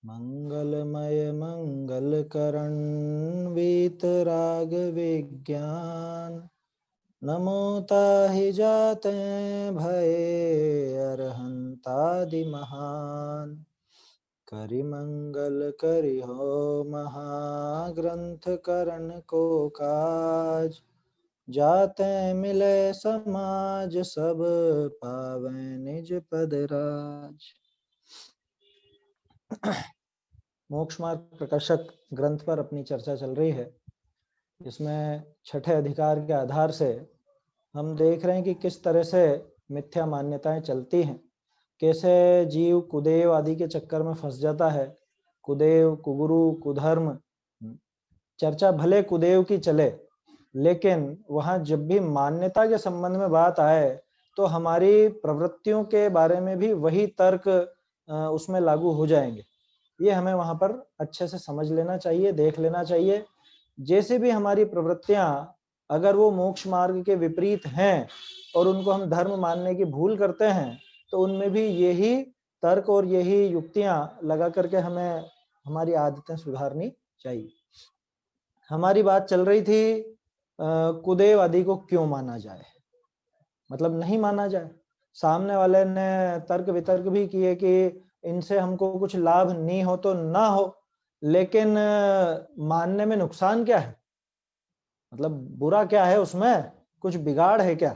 मंगलमय मंगलकरण वीतराग विज्ञान नमो ताहि जाते भये अरहंतादि महान करि मंगल करि हो महाग्रंथ करण को काज जाते मिले समाज सब पावै निज पद राज। मोक्ष मार्ग प्रकर्षक ग्रंथ पर अपनी चर्चा चल रही है। इसमें छठे अधिकार के आधार से हम देख रहे हैं कि किस तरह से मिथ्या मान्यताएं चलती हैं, कैसे जीव कुदेव आदि के चक्कर में फंस जाता है। कुदेव, कुगुरु, कुधर्म, चर्चा भले कुदेव की चले, लेकिन वहां जब भी मान्यता के संबंध में बात आए तो हमारी प्रवृत्तियों के बारे में भी वही तर्क उसमें लागू हो जाएंगे। ये हमें वहां पर अच्छे से समझ लेना चाहिए, देख लेना चाहिए। जैसे भी हमारी प्रवृत्तियां अगर वो मोक्ष मार्ग के विपरीत हैं और उनको हम धर्म मानने की भूल करते हैं, तो उनमें भी यही तर्क और यही युक्तियां लगा करके हमें हमारी आदतें सुधारनी चाहिए। हमारी बात चल रही थी कुदेव आदि को क्यों माना जाए, मतलब नहीं माना जाए। सामने वाले ने तर्क वितर्क भी किए कि इनसे हमको कुछ लाभ नहीं हो तो ना हो, लेकिन मानने में नुकसान क्या है, मतलब बुरा क्या है उसमें, कुछ बिगाड़ है क्या?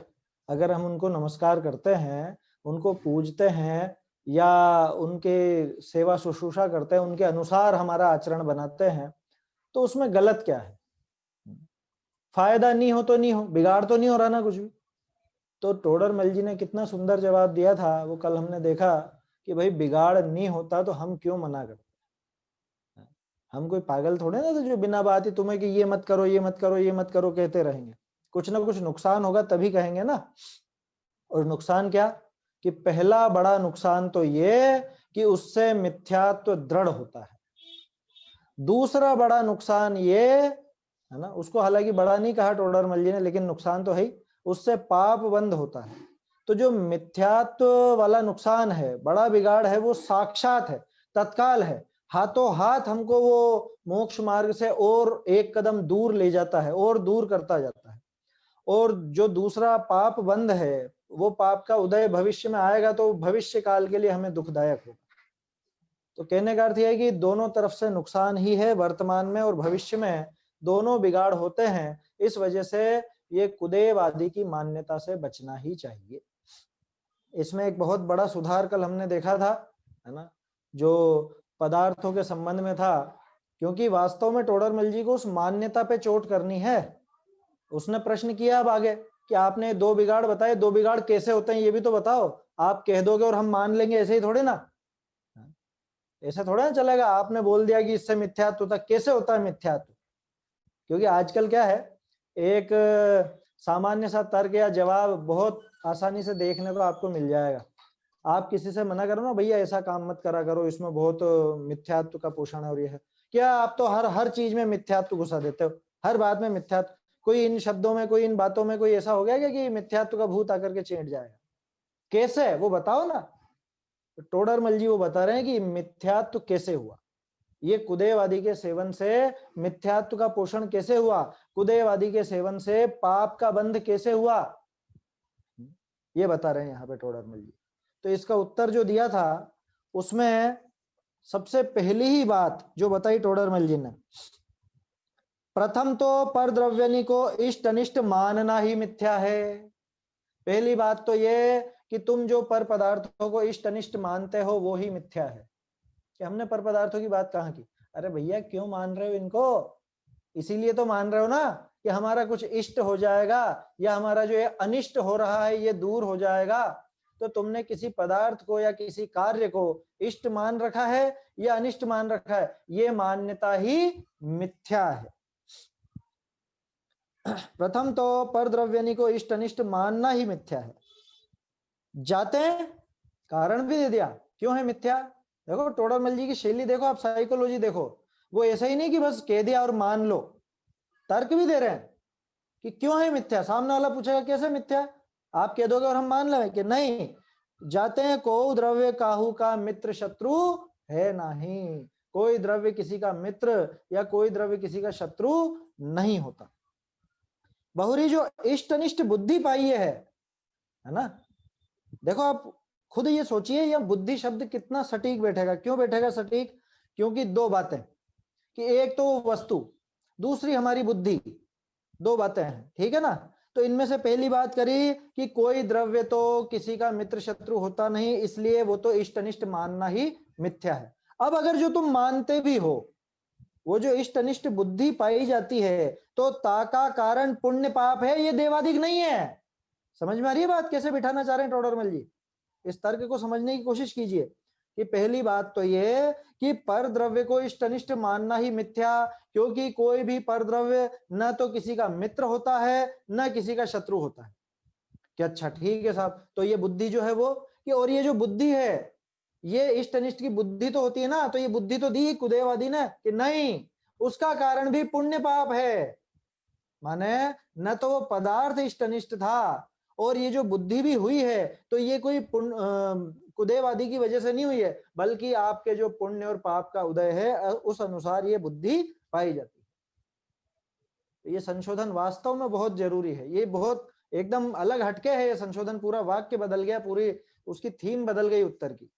अगर हम उनको नमस्कार करते हैं, उनको पूजते हैं या उनके सेवा शुश्रूषा करते हैं, उनके अनुसार हमारा आचरण बनाते हैं, तो उसमें गलत क्या है? फायदा नहीं हो तो नहीं हो, बिगाड़ तो नहीं हो रहा ना कुछ भी। तो टोडरमल जी ने कितना सुंदर जवाब दिया था, वो कल हमने देखा कि भाई बिगाड़ नहीं होता तो हम क्यों मना करते? हम कोई पागल थोड़े ना, तो जो बिना बात ही तुम्हें कि ये मत करो, ये मत करो, ये मत करो कहते रहेंगे। कुछ ना कुछ नुकसान होगा तभी कहेंगे ना। और नुकसान क्या? कि पहला बड़ा नुकसान तो ये कि उससे मिथ्यात्व दृढ़ होता है। दूसरा बड़ा नुकसान ये है ना, उसको हालांकि बड़ा नहीं कहा टोडरमल जी ने, लेकिन नुकसान तो है ही, उससे पाप बंद होता है। तो जो मिथ्यात्व वाला नुकसान है, बड़ा बिगाड़ है, वो साक्षात है, तत्काल है, हाथों हाथ हमको वो मोक्ष मार्ग से और एक कदम दूर ले जाता है और दूर करता जाता है। और जो दूसरा पाप बंद है, वो पाप का उदय भविष्य में आएगा तो भविष्य काल के लिए हमें दुखदायक होगा। तो कहने का अर्थ यह है कि दोनों तरफ से नुकसान ही है, वर्तमान में और भविष्य में दोनों बिगाड़ होते हैं। इस वजह से ये कुदेव आदि की मान्यता से बचना ही चाहिए। इसमें एक बहुत बड़ा सुधार कल हमने देखा था, है ना, जो पदार्थों के संबंध में था। क्योंकि वास्तव में टोडरमल जी को उस मान्यता पे चोट करनी है। उसने प्रश्न किया अब आगे कि आपने दो बिगाड़ बताए, दो बिगाड़ कैसे होते हैं ये भी तो बताओ। आप कह दोगे और हम मान लेंगे, ऐसे ही थोड़े ना, ऐसा थोड़ा ना चलेगा। आपने बोल दिया कि इससे मिथ्यात्व होता, कैसे होता है मिथ्यात्व? क्योंकि आजकल क्या है, एक सामान्य सा तर्क या जवाब बहुत आसानी से देखने को आपको मिल जाएगा। आप किसी से मना करो ना, भैया ऐसा काम मत करा करो, इसमें बहुत मिथ्यात्व का पोषण है और ये है क्या, आप तो हर हर चीज में मिथ्यात्व घुसा देते हो, हर बात में मिथ्यात्व। कोई इन शब्दों में, कोई इन बातों में कोई ऐसा हो गया कि मिथ्यात्व का भूत आकर के चेंट जाएगा? कैसे, वो बताओ ना। तो टोडरमल जी वो बता रहे हैं कि मिथ्यात्व कैसे हुआ, ये कुदेव आदि के सेवन से मिथ्यात्व का पोषण कैसे हुआ, कुदेव आदि के सेवन से पाप का बंध कैसे हुआ, ये बता रहे हैं यहाँ पे टोडरमल जी। तो इसका उत्तर जो दिया था उसमें सबसे पहली ही बात जो बताई टोडरमल जी ने, प्रथम तो पर द्रव्यनी को इष्ट अनिष्ट मानना ही मिथ्या है। पहली बात तो ये कि तुम जो पर पदार्थों को इष्ट अनिष्ट मानते हो वो ही मिथ्या है। कि हमने पर पदार्थों की बात कहाँ की? अरे भैया क्यों मान रहे हो इनको? इसीलिए तो मान रहे हो ना कि हमारा कुछ इष्ट हो जाएगा या हमारा जो ये अनिष्ट हो रहा है ये दूर हो जाएगा। तो तुमने किसी पदार्थ को या किसी कार्य को इष्ट मान रखा है या अनिष्ट मान रखा है, ये मान्यता ही मिथ्या है। प्रथम तो पर द्रव्यनी को इष्ट अनिष्ट मानना ही मिथ्या है। जाते हैं कारण भी दे दिया क्यों है मिथ्या। देखो टोडरमल जी की शैली देखो, आप साइकोलॉजी देखो, वो ऐसा ही नहीं कि बस कह दिया और मान लो, तर्क भी दे रहे हैं कि क्यों है मिथ्या। सामने वाला पूछेगा कैसे मिथ्या, आप कह दोगे और हम मान लेंगे कि नहीं। जाते हैं को द्रव्य काहू का मित्र शत्रु है नहीं, कोई द्रव्य किसी का मित्र या कोई द्रव्य किसी का शत्रु नहीं होता। बहुरी जो इष्ट अनिष्ट बुद्धि पाई है ना, देखो आप खुद ये सोचिए, यह बुद्धि शब्द कितना सटीक बैठेगा। क्यों बैठेगा सटीक? क्योंकि दो बातें, कि एक तो वस्तु, दूसरी हमारी बुद्धि, दो बातें हैं, ठीक है ना। तो इनमें से पहली बात करी कि कोई द्रव्य तो किसी का मित्र शत्रु होता नहीं, इसलिए वो तो इष्ट अनिष्ट मानना ही मिथ्या है। अब अगर जो तुम मानते भी हो, वो जो इष्ट अनिष्ट बुद्धि पाई जाती है, तो ता का कारण पुण्य पाप है, ये देवादिक नहीं है। समझ में आ रही है बात कैसे बिठाना चाह रहे हैं टोडरमल जी? इस तर्क को समझने की कोशिश कीजिए कि पहली बात तो ये कि पर द्रव्य को इष्ट अनिष्ट मानना ही मिथ्या, क्योंकि कोई भी पर द्रव्य न तो किसी का मित्र होता है न किसी का शत्रु होता है। क्या? अच्छा ठीक है साहब, तो ये बुद्धि जो है वो कि, और ये जो बुद्धि है ये इष्ट अनिष्ट की बुद्धि तो होती है ना, तो ये बुद्धि तो दी कुदेवादी ने कि नहीं, उसका कारण भी पुण्य पाप है। माने न तो वो पदार्थ इष्ट अनिष्ट था, और ये जो बुद्धि भी हुई है तो ये कोई कुदेवादी की वजह से नहीं हुई है, बल्कि आपके जो पुण्य और पाप का उदय है उस अनुसार ये बुद्धि पाई जाती है। ये संशोधन वास्तव में बहुत जरूरी है, ये बहुत एकदम अलग हटके है ये संशोधन। पूरा वाक्य बदल गया, पूरी उसकी थीम बदल गई उत्तर की।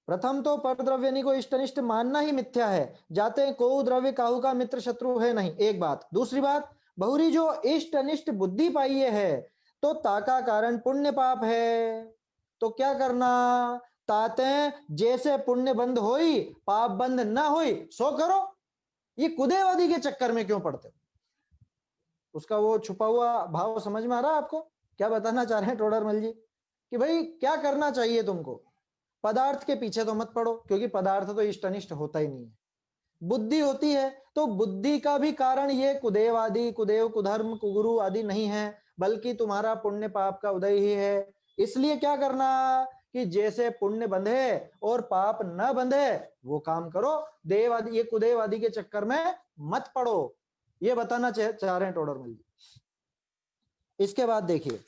प्रथम तो पर द्रव्य को इष्ट अनिष्ट मानना ही मिथ्या है, जाते को द्रव्य काहू का मित्र शत्रु है नहीं, एक बात। दूसरी बात, बहुरी जो इष्ट अनिष्ट बुद्धि पाई है तो ताका कारण पुण्य पाप है। तो क्या करना? ताते जैसे पुण्य बंद होई पाप बंद ना होई सो करो। ये कुदेवादी के चक्कर में क्यों पड़ते? उसका वो छुपा हुआ भाव समझ में आ रहा है आपको? क्या बताना चाह रहे हैं टोडरमल जी कि भाई क्या करना चाहिए तुमको? पदार्थ के पीछे तो मत पड़ो, क्योंकि पदार्थ तो इष्ट अनिष्ट होता ही नहीं है। बुद्धि होती है, तो बुद्धि का भी कारण ये कुदेव आदि, कुदेव कुधर्म कुगुरु आदि नहीं है, बल्कि तुम्हारा पुण्य पाप का उदय ही है। इसलिए क्या करना कि जैसे पुण्य बंधे और पाप न बंधे वो काम करो। देव आदि, ये कुदेव आदि के चक्कर में मत पड़ो, ये बताना चाह रहे हैं टोडरमल जी। इसके बाद देखिए,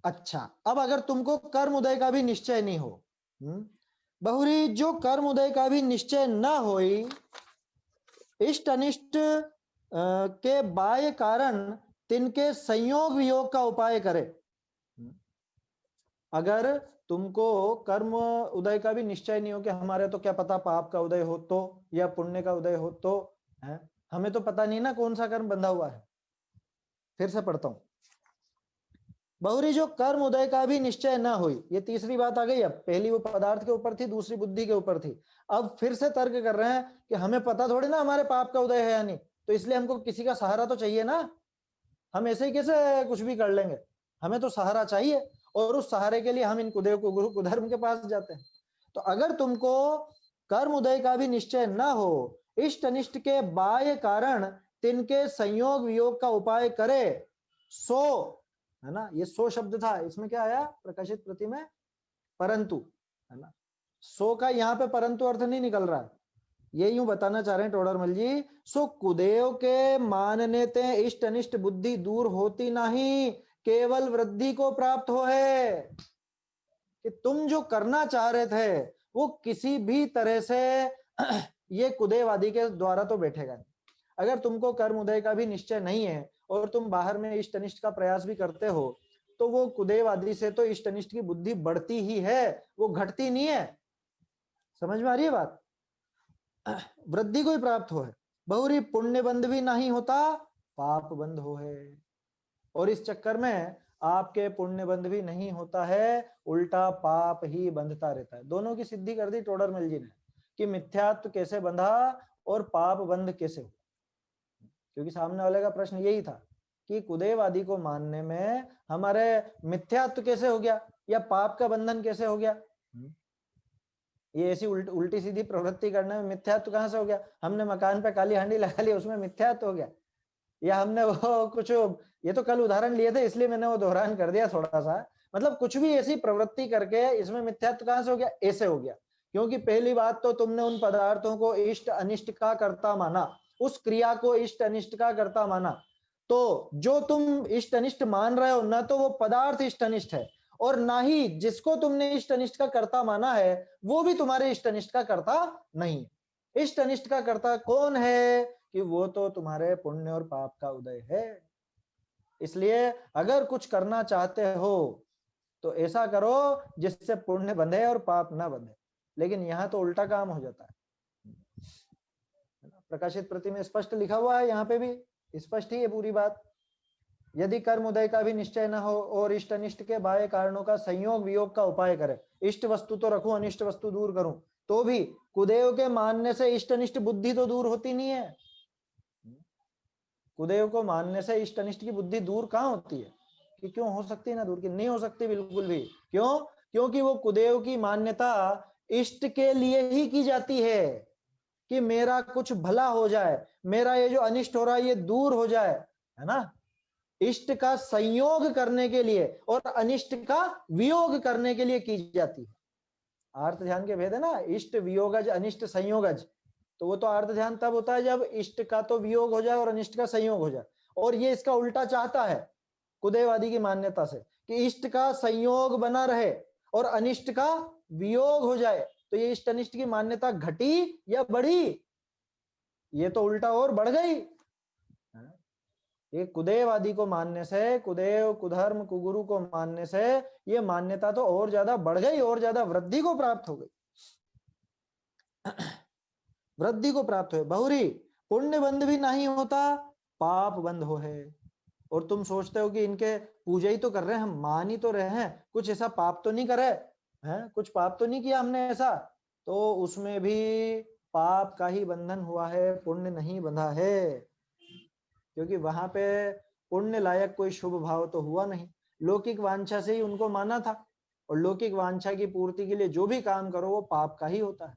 अच्छा अब अगर तुमको कर्म उदय का भी निश्चय नहीं हो, बहुरी जो कर्म उदय का भी निश्चय न होई, इष्ट अनिष्ट के बाह्य कारण तिनके संयोग वियोग का उपाय करे। अगर तुमको कर्म उदय का भी निश्चय नहीं हो कि हमारे तो क्या पता पाप का उदय हो तो या पुण्य का उदय हो तो, है हमें तो पता नहीं ना कौन सा कर्म बंधा हुआ है। फिर से पढ़ता हूं, बहुरी जो कर्म उदय का भी निश्चय न हुई, ये तीसरी बात आ गई। अब पहली वो पदार्थ के ऊपर थी, दूसरी बुद्धि के ऊपर थी। अब फिर से तर्क कर रहे हैं कि हमें पता थोड़ी ना हमारे पाप का उदय है या नहीं, तो इसलिए हमको किसी का सहारा तो चाहिए ना, हम ऐसे ही कैसे कुछ भी कर लेंगे, हमें तो सहारा चाहिए, और उस सहारे के लिए हम इन कुदेव को गुरु कुधर्म के पास जाते हैं। तो अगर तुमको कर्म उदय का भी निश्चय न हो, इष्ट अनिष्ट के बाह्य कारण तिनके संयोग वियोग का उपाय करे, सो, है ना, ये सो शब्द था, इसमें क्या आया प्रकाशित प्रति में? परंतु, है ना। सो का यहाँ पे परंतु अर्थ नहीं निकल रहा है, ये यूं बताना चाह रहे हैं टोडरमल जी। सो कुदेव के मानने ते इष्ट अनिष्ट बुद्धि दूर होती नहीं, केवल वृद्धि को प्राप्त हो है। कि तुम जो करना चाह रहे थे वो किसी भी तरह से ये कुदेवादी के द्वारा तो बैठेगा नहीं। अगर तुमको कर्म उदय का भी निश्चय नहीं है और तुम बाहर में इष्ट अनिष्ट का प्रयास भी करते हो, तो वो कुदेव आदि से तो इष्ट अनिष्ट की बुद्धि बढ़ती ही है, वो घटती नहीं है। समझ में आ रही है बात? वृद्धि को ही प्राप्त हो है। बहुरी पुण्य बंध भी नहीं होता, पाप बंध हो है, और इस चक्कर में आपके पुण्य बंध भी नहीं होता है, उल्टा पाप ही बंधता रहता है। दोनों की सिद्धि कर दी टोडरमल जी ने कि मिथ्यात्व कैसे बंधा और पाप बंध कैसे हो। क्योंकि सामने वाले का प्रश्न यही था कि कुदेवादी को मानने में हमारे मिथ्यात्व कैसे हो गया या पाप का बंधन कैसे हो गया। ये ऐसी उल्टी सीधी प्रवृत्ति करने में मिथ्यात्व कहां से हो गया? हमने मकान पे काली हांडी लगा ली, उसमें मिथ्यात्व हो गया? या हमने वो कुछ, ये तो कल उदाहरण लिए थे इसलिए मैंने वो दोहरान कर दिया थोड़ा सा, मतलब कुछ भी ऐसी प्रवृत्ति करके इसमें मिथ्यात्व कहां से हो गया? ऐसे हो गया। क्योंकि पहली बात तो तुमने उन पदार्थों को इष्ट अनिष्ट का कर्ता माना, उस क्रिया को इष्ट अनिष्ट का कर्ता माना, तो जो तुम इष्ट अनिष्ट मान रहे हो ना, तो वो पदार्थ इष्ट अनिष्ट है, और ना ही जिसको तुमने इष्ट अनिष्ट का कर्ता माना है वो भी तुम्हारे इष्ट अनिष्ट का कर्ता नहीं है। इष्ट अनिष्ट का कर्ता कौन है कि वो तो तुम्हारे पुण्य और पाप का उदय है। इसलिए अगर कुछ करना चाहते हो तो ऐसा करो जिससे पुण्य बंधे और पाप ना बंधे, लेकिन यहाँ तो उल्टा काम हो जाता है। प्रकाशित प्रति में स्पष्ट लिखा हुआ है, यहाँ पे भी स्पष्ट ही है पूरी बात। यदि कर्म उदय का भी निश्चय न हो और इष्ट अनिष्ट के बाह्य कारणों का संयोग वियोग का उपाय करे, इष्ट वस्तु तो रखूं अनिष्ट वस्तु दूर करूं, तो भी कुदेव के मानने से इष्ट अनिष्ट बुद्धि तो दूर होती नहीं है। कुदेव को मानने से इष्ट अनिष्ट की बुद्धि दूर कहाँ होती है? कि क्यों हो सकती है ना दूर? की नहीं हो सकती बिल्कुल भी। क्यों? क्योंकि वो कुदेव की मान्यता इष्ट के लिए ही की जाती है कि मेरा कुछ भला हो जाए, मेरा ये जो अनिष्ट हो रहा है ये दूर हो जाए, है ना। इष्ट का संयोग करने के लिए और अनिष्ट का वियोग करने के लिए की जाती है। आर्त ध्यान के भेद है ना, इष्ट वियोगज अनिष्ट संयोगज। तो वो तो आर्त ध्यान तब होता है जब इष्ट का तो वियोग हो जाए और अनिष्ट का संयोग हो जाए, और ये इसका उल्टा चाहता है कुदेवादी की मान्यता से कि इष्ट का संयोग बना रहे और अनिष्ट का वियोग हो जाए। तो ये इष्ट अनिष्ट की मान्यता घटी या बढ़ी? ये तो उल्टा और बढ़ गई। ये कुदेवादी को मानने से, कुदेव कुधर्म कुगुरु को मानने से ये मान्यता तो और ज्यादा बढ़ गई, और ज्यादा वृद्धि को प्राप्त हो गई, वृद्धि को प्राप्त हो। बहुरी पुण्य बंध भी नहीं होता, पाप बंध हो है। और तुम सोचते हो कि इनके पूजा ही तो कर रहे हैं, हम मान ही तो रहे हैं, कुछ ऐसा पाप तो नहीं करे हैं, कुछ पाप तो नहीं किया हमने ऐसा, तो उसमें भी पाप का ही बंधन हुआ है, पुण्य नहीं बंधा है। क्योंकि वहां पे पुण्य लायक कोई शुभ भाव तो हुआ नहीं, लौकिक वांछा से ही उनको माना था, और लौकिक वांछा की पूर्ति के लिए जो भी काम करो वो पाप का ही होता है।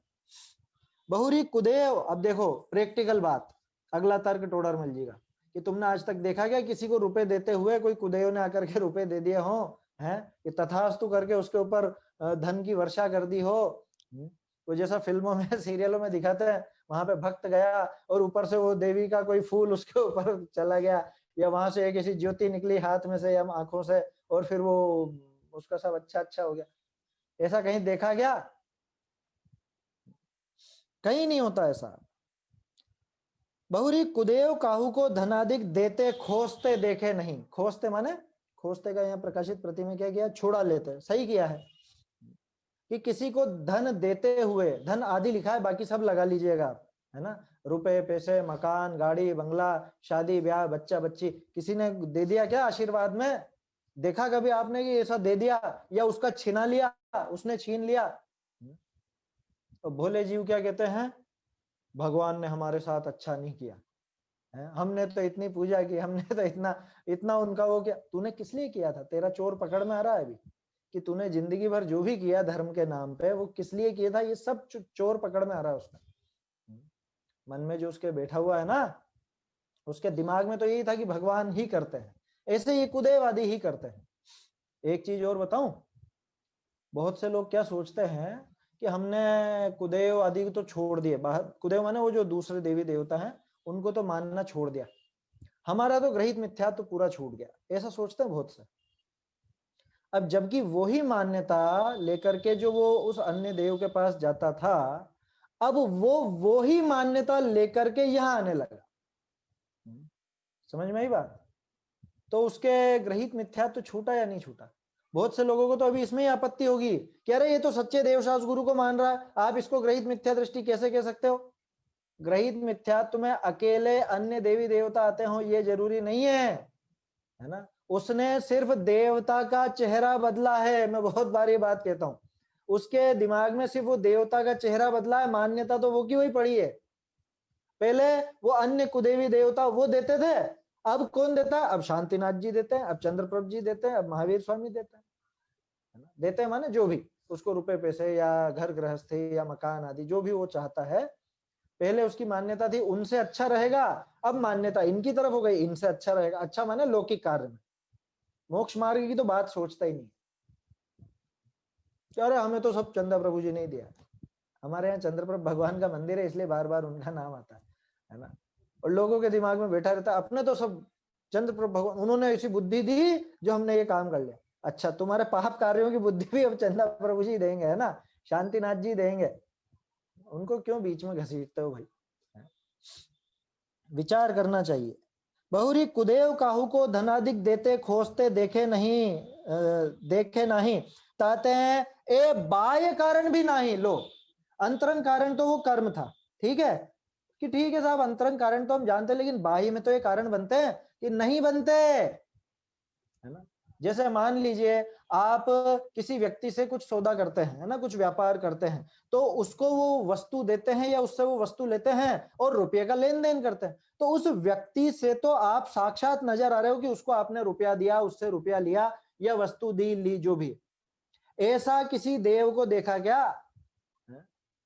बहुरी कुदेव, अब देखो प्रैक्टिकल बात, अगला तर्क टोडर मिल जाएगा कि तुमने आज तक देखा क्या किसी को रुपए देते हुए कोई कुदेव ने आकर के रुपए दे दिए हो, हैं कि तथास्तु करके उसके ऊपर धन की वर्षा कर दी हो? तो जैसा फिल्मों में सीरियलों में दिखाते हैं, वहां पे भक्त गया और ऊपर से वो देवी का कोई फूल उसके ऊपर चला गया, या वहां से एक ऐसी ज्योति निकली हाथ में से या आंखों से, और फिर वो उसका सब अच्छा अच्छा हो गया। ऐसा कहीं देखा गया? कहीं नहीं होता ऐसा। बहुरी कुदेव काहू को धनाधिक देते खोजते देखे नहीं। खोजते माने, खोजते का यहाँ प्रकाशित प्रति में क्या किया? छोड़ा लेते, सही किया है कि किसी को धन देते हुए, धन आदि लिखा है बाकी सब लगा लीजिएगा, है ना, रुपए पैसे मकान गाड़ी बंगला शादी ब्याह बच्चा बच्ची, किसी ने दे दिया क्या आशीर्वाद में? देखा कभी आपने कि ऐसा दे दिया, या उसका छीना लिया, उसने छीन लिया? तो भोले जीव क्या कहते हैं? भगवान ने हमारे साथ अच्छा नहीं किया है, हमने तो इतनी पूजा की, हमने तो इतना इतना उनका वो किया। तूने किस लिए किया था? तेरा चोर पकड़ में आ रहा है अभी कि तूने जिंदगी भर जो भी किया धर्म के नाम पे वो किस लिए किया था, ये सब चोर पकड़ में आ रहा है उसका। मन में जो उसके बैठा हुआ है ना, उसके दिमाग में तो यही था कि भगवान ही करते हैं, ऐसे ये कुदेवादी ही करते हैं। एक चीज और बताऊं, बहुत से लोग क्या सोचते हैं कि हमने कुदेव आदि तो छोड़ दिए, बाहर कुदेव माने वो जो दूसरे देवी देवता हैं उनको तो मानना छोड़ दिया, हमारा तो ग्रहित मिथ्या तो पूरा छूट गया, ऐसा सोचते हैं बहुत से। अब जबकि वही मान्यता लेकर के जो वो उस अन्य देव के पास जाता था, अब वो ही मान्यता लेकर के यहाँ आने लगा। समझ में आई बात? तो उसके ग्रहित मिथ्या तो छूटा या नहीं छूटा? बहुत से लोगों को तो अभी इसमें ही आपत्ति होगी कि अरे ये तो सच्चे देवशास्त्र गुरु को मान रहा है, आप इसको ग्रहित मिथ्या दृष्टि कैसे कह सकते हो? ग्रहित मिथ्यात्व में अकेले अन्य देवी देवता आते हो ये जरूरी नहीं है ना। उसने सिर्फ देवता का चेहरा बदला है, मैं बहुत बार ये बात कहता हूं, उसके दिमाग में सिर्फ वो देवता का चेहरा बदला है, मान्यता तो वो की वही पड़ी है। पहले वो अन्य कुदेवी देवता वो देते थे, अब कौन देता है? अब शांतिनाथ जी देते हैं, अब चंद्रप्रभ जी देते हैं, अब महावीर स्वामी देते हैं, है ना। देते हैं माने जो भी उसको रुपए पैसे या घर गृहस्थी या मकान आदि जो भी वो चाहता है। पहले उसकी मान्यता थी उनसे अच्छा रहेगा, अब मान्यता इनकी तरफ हो गई, इनसे अच्छा रहेगा। अच्छा माने लौकिक कार्य में, मोक्ष मार्ग की तो बात सोचता ही नहीं। अरे हमें तो सब चंद्र प्रभु जी ने ही दिया, हमारे यहाँ चंद्रप्रभ भगवान का मंदिर है इसलिए बार बार उनका नाम आता है ना। और लोगों के दिमाग में बैठा रहता है अपने तो सब चंद्रप्रभ भगवान, उन्होंने ऐसी बुद्धि दी जो हमने ये काम कर लिया। अच्छा, तुम्हारे पाप कार्यों की बुद्धि भी अब चंदा प्रभु जी देंगे, है ना, शांतिनाथ जी देंगे, उनको क्यों बीच में घसीटते हो भाई? विचार करना चाहिए। बहुरी कुदेव काहू को धनाधिक देते खोजते देखे नहीं ताते हैं ए बाह्य कारण भी नहीं। लो, अंतरंग कारण तो वो कर्म था, ठीक है कि ठीक है साहब, अंतरंग कारण तो हम जानते हैं, लेकिन बाह्य में तो ये कारण बनते हैं कि नहीं बनते, है ना। जैसे मान लीजिए आप किसी व्यक्ति से कुछ सौदा करते हैं, है ना, कुछ व्यापार करते हैं, तो उसको वो वस्तु देते हैं या उससे वो वस्तु लेते हैं और रुपये का लेन देन करते हैं, तो उस व्यक्ति से तो आप साक्षात नजर आ रहे हो कि उसको आपने रुपया दिया, उससे रुपया लिया या वस्तु दी ली जो भी। ऐसा किसी देव को देखा क्या?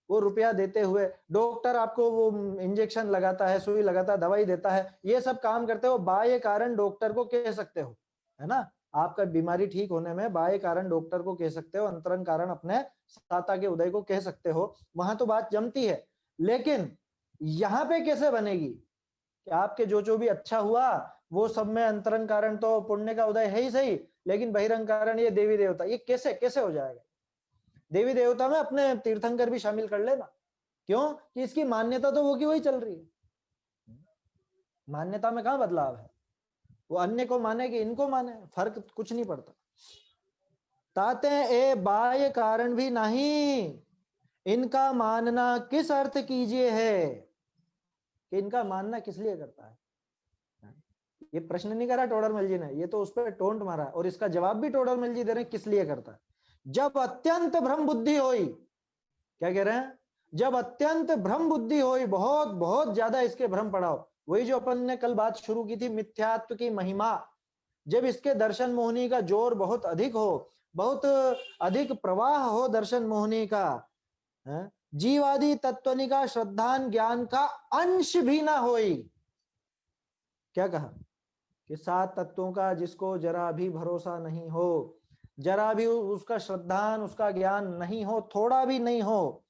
वो रुपया देते हुए, डॉक्टर आपको वो इंजेक्शन लगाता है, सुई लगाता है, दवाई देता है, ये सब काम करते हो, बाह्य कारण डॉक्टर को कह सकते हो, है ना। आपका बीमारी ठीक होने में बाह्य कारण डॉक्टर को कह सकते हो, अंतरंग कारण अपने साता के उदय को कह सकते हो, वहां तो बात जमती है। लेकिन यहाँ पे कैसे बनेगी कि आपके जो भी अच्छा हुआ वो सब में अंतरंग कारण तो पुण्य का उदय है ही सही, लेकिन बहिरंग कारण ये देवी देवता, ये कैसे कैसे हो जाएगा? देवी देवता में अपने तीर्थंकर भी शामिल कर लेना, क्यों कि इसकी मान्यता तो वो की वही चल रही है, मान्यता में कहां बदलाव है? वो अन्य को माने कि इनको माने, फर्क कुछ नहीं पड़ता। ताते ए बाह्य कारण भी नहीं, इनका मानना किस अर्थ कीजिए है, कि इनका मानना किस लिए करता है? ये प्रश्न नहीं करा टोडरमल जी ने, ये तो उस पर टोंट मारा, और इसका जवाब भी टोडरमल जी दे रहे हैं किस लिए करता है। जब अत्यंत भ्रम बुद्धि होई, क्या कह रहे हैं? जब अत्यंत भ्रम बुद्धि होई, बहुत बहुत ज्यादा इसके भ्रम पड़ा हो, वही जो अपन ने कल बात शुरू की थी मिथ्यात्व की महिमा, जब इसके दर्शन मोहनी का जोर बहुत अधिक हो, बहुत अधिक प्रवाह हो दर्शन मोहनी का, जीवादि तत्वनिका श्रद्धान ज्ञान का अंश भी ना होई। क्या कहा कि 7 तत्वों का जिसको जरा भी भरोसा नहीं हो, जरा भी उसका श्रद्धान उसका ज्ञान नहीं हो, थोड़ा भी नहीं हो,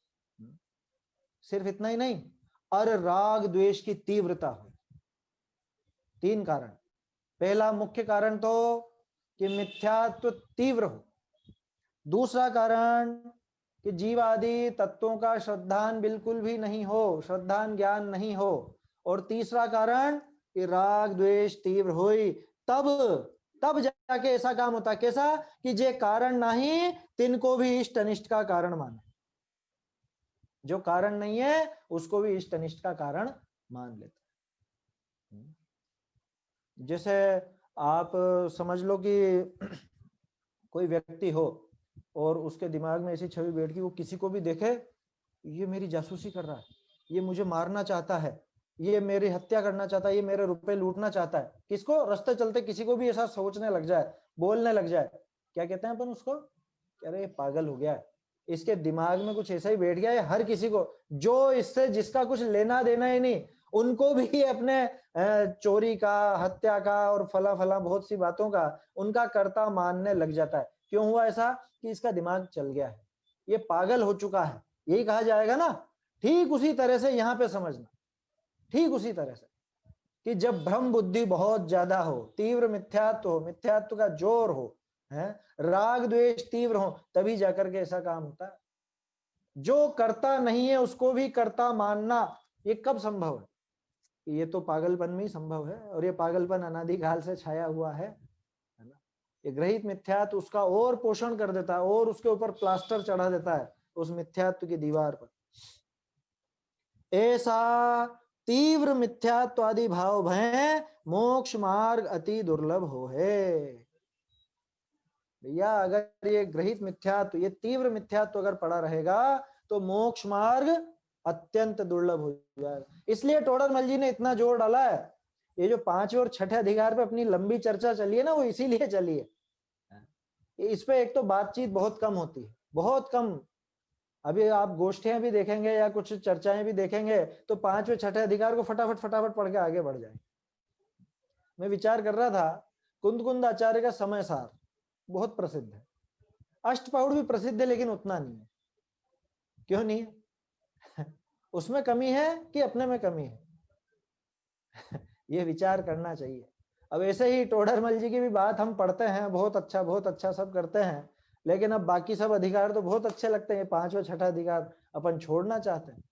सिर्फ इतना ही नहीं, और राग द्वेष की तीव्रता हो। 3 कारण। पहला मुख्य कारण तो कि मिथ्यात्व तीव्र हो, दूसरा कारण कि जीव आदि तत्वों का श्रद्धान बिल्कुल भी नहीं हो, श्रद्धान ज्ञान नहीं हो, और तीसरा कारण कि राग द्वेष तीव्र होई, तब जाके ऐसा काम होता। कैसा कि जे कारण नहीं तिनको भी इष्ट अनिष्ट का कारण माने, जो कारण नहीं है उसको भी इष्ट अनिष्ट का कारण मान लेते। जैसे आप समझ लो कि कोई व्यक्ति हो और उसके दिमाग में ऐसी छवि बैठ गई, वो किसी को भी देखे ये मेरी जासूसी कर रहा है, ये मुझे मारना चाहता है, ये मेरी हत्या करना चाहता है, ये मेरे रुपए लूटना चाहता है, किसको रास्ते चलते किसी को भी ऐसा सोचने लग जाए, बोलने लग जाए, क्या कहते हैं अपन उसको? कह रहे पागल हो गया है, इसके दिमाग में कुछ ऐसा ही बैठ गया है। हर किसी को जो इससे जिसका कुछ लेना देना ही नहीं, उनको भी अपने चोरी का, हत्या का और फला फला बहुत सी बातों का उनका कर्ता मानने लग जाता है। क्यों हुआ ऐसा? कि इसका दिमाग चल गया है, ये पागल हो चुका है, यही कहा जाएगा ना। ठीक उसी तरह से यहाँ पे समझना, ठीक उसी तरह से कि जब भ्रम बुद्धि बहुत ज्यादा हो, तीव्र मिथ्यात्व हो, मिथ्यात्व का जोर हो, है राग द्वेष तीव्र हो, तभी जाकर के ऐसा काम होता है। जो करता नहीं है उसको भी करता मानना, ये कब संभव है? ये तो पागलपन में ही संभव है, और ये पागलपन अनादिकाल से छाया हुआ है ना। ये ग्रहित मिथ्यात्व उसका और पोषण कर देता है, और उसके ऊपर प्लास्टर चढ़ा देता है उस मिथ्यात्व की दीवार पर। ऐसा तीव्र मिथ्यात्वादि भाव भय मोक्ष मार्ग अति दुर्लभ हो है। भैया अगर ये ग्रहित मिथ्यात्व, ये तीव्र मिथ्यात्व अगर पड़ा रहेगा तो मोक्ष मार्ग अत्यंत दुर्लभ हो जाएगा। इसलिए टोडरमल जी ने इतना जोर डाला है। ये जो 5वें और 6ठे अधिकार पे अपनी लंबी चर्चा चली है ना, वो इसीलिए चली है। इस पे एक तो बातचीत बहुत कम होती है, बहुत कम। अभी आप गोष्ठियां भी देखेंगे या कुछ चर्चाएं भी देखेंगे तो 5वें 6ठे अधिकार को फटाफट फटाफट पढ़ के आगे बढ़ जाए। मैं विचार कर रहा था, कुंद आचार्य का समय सार बहुत प्रसिद्ध है, अष्टपौड़ भी प्रसिद्ध है, लेकिन उतना नहीं है। क्यों नहीं है? उसमें कमी है कि अपने में कमी है? ये विचार करना चाहिए। अब ऐसे ही टोडरमल जी की भी बात हम पढ़ते हैं, बहुत अच्छा सब करते हैं, लेकिन अब बाकी सब अधिकार तो बहुत अच्छे लगते हैं, पांचवा छठा अधिकार अपन छोड़ना चाहते हैं।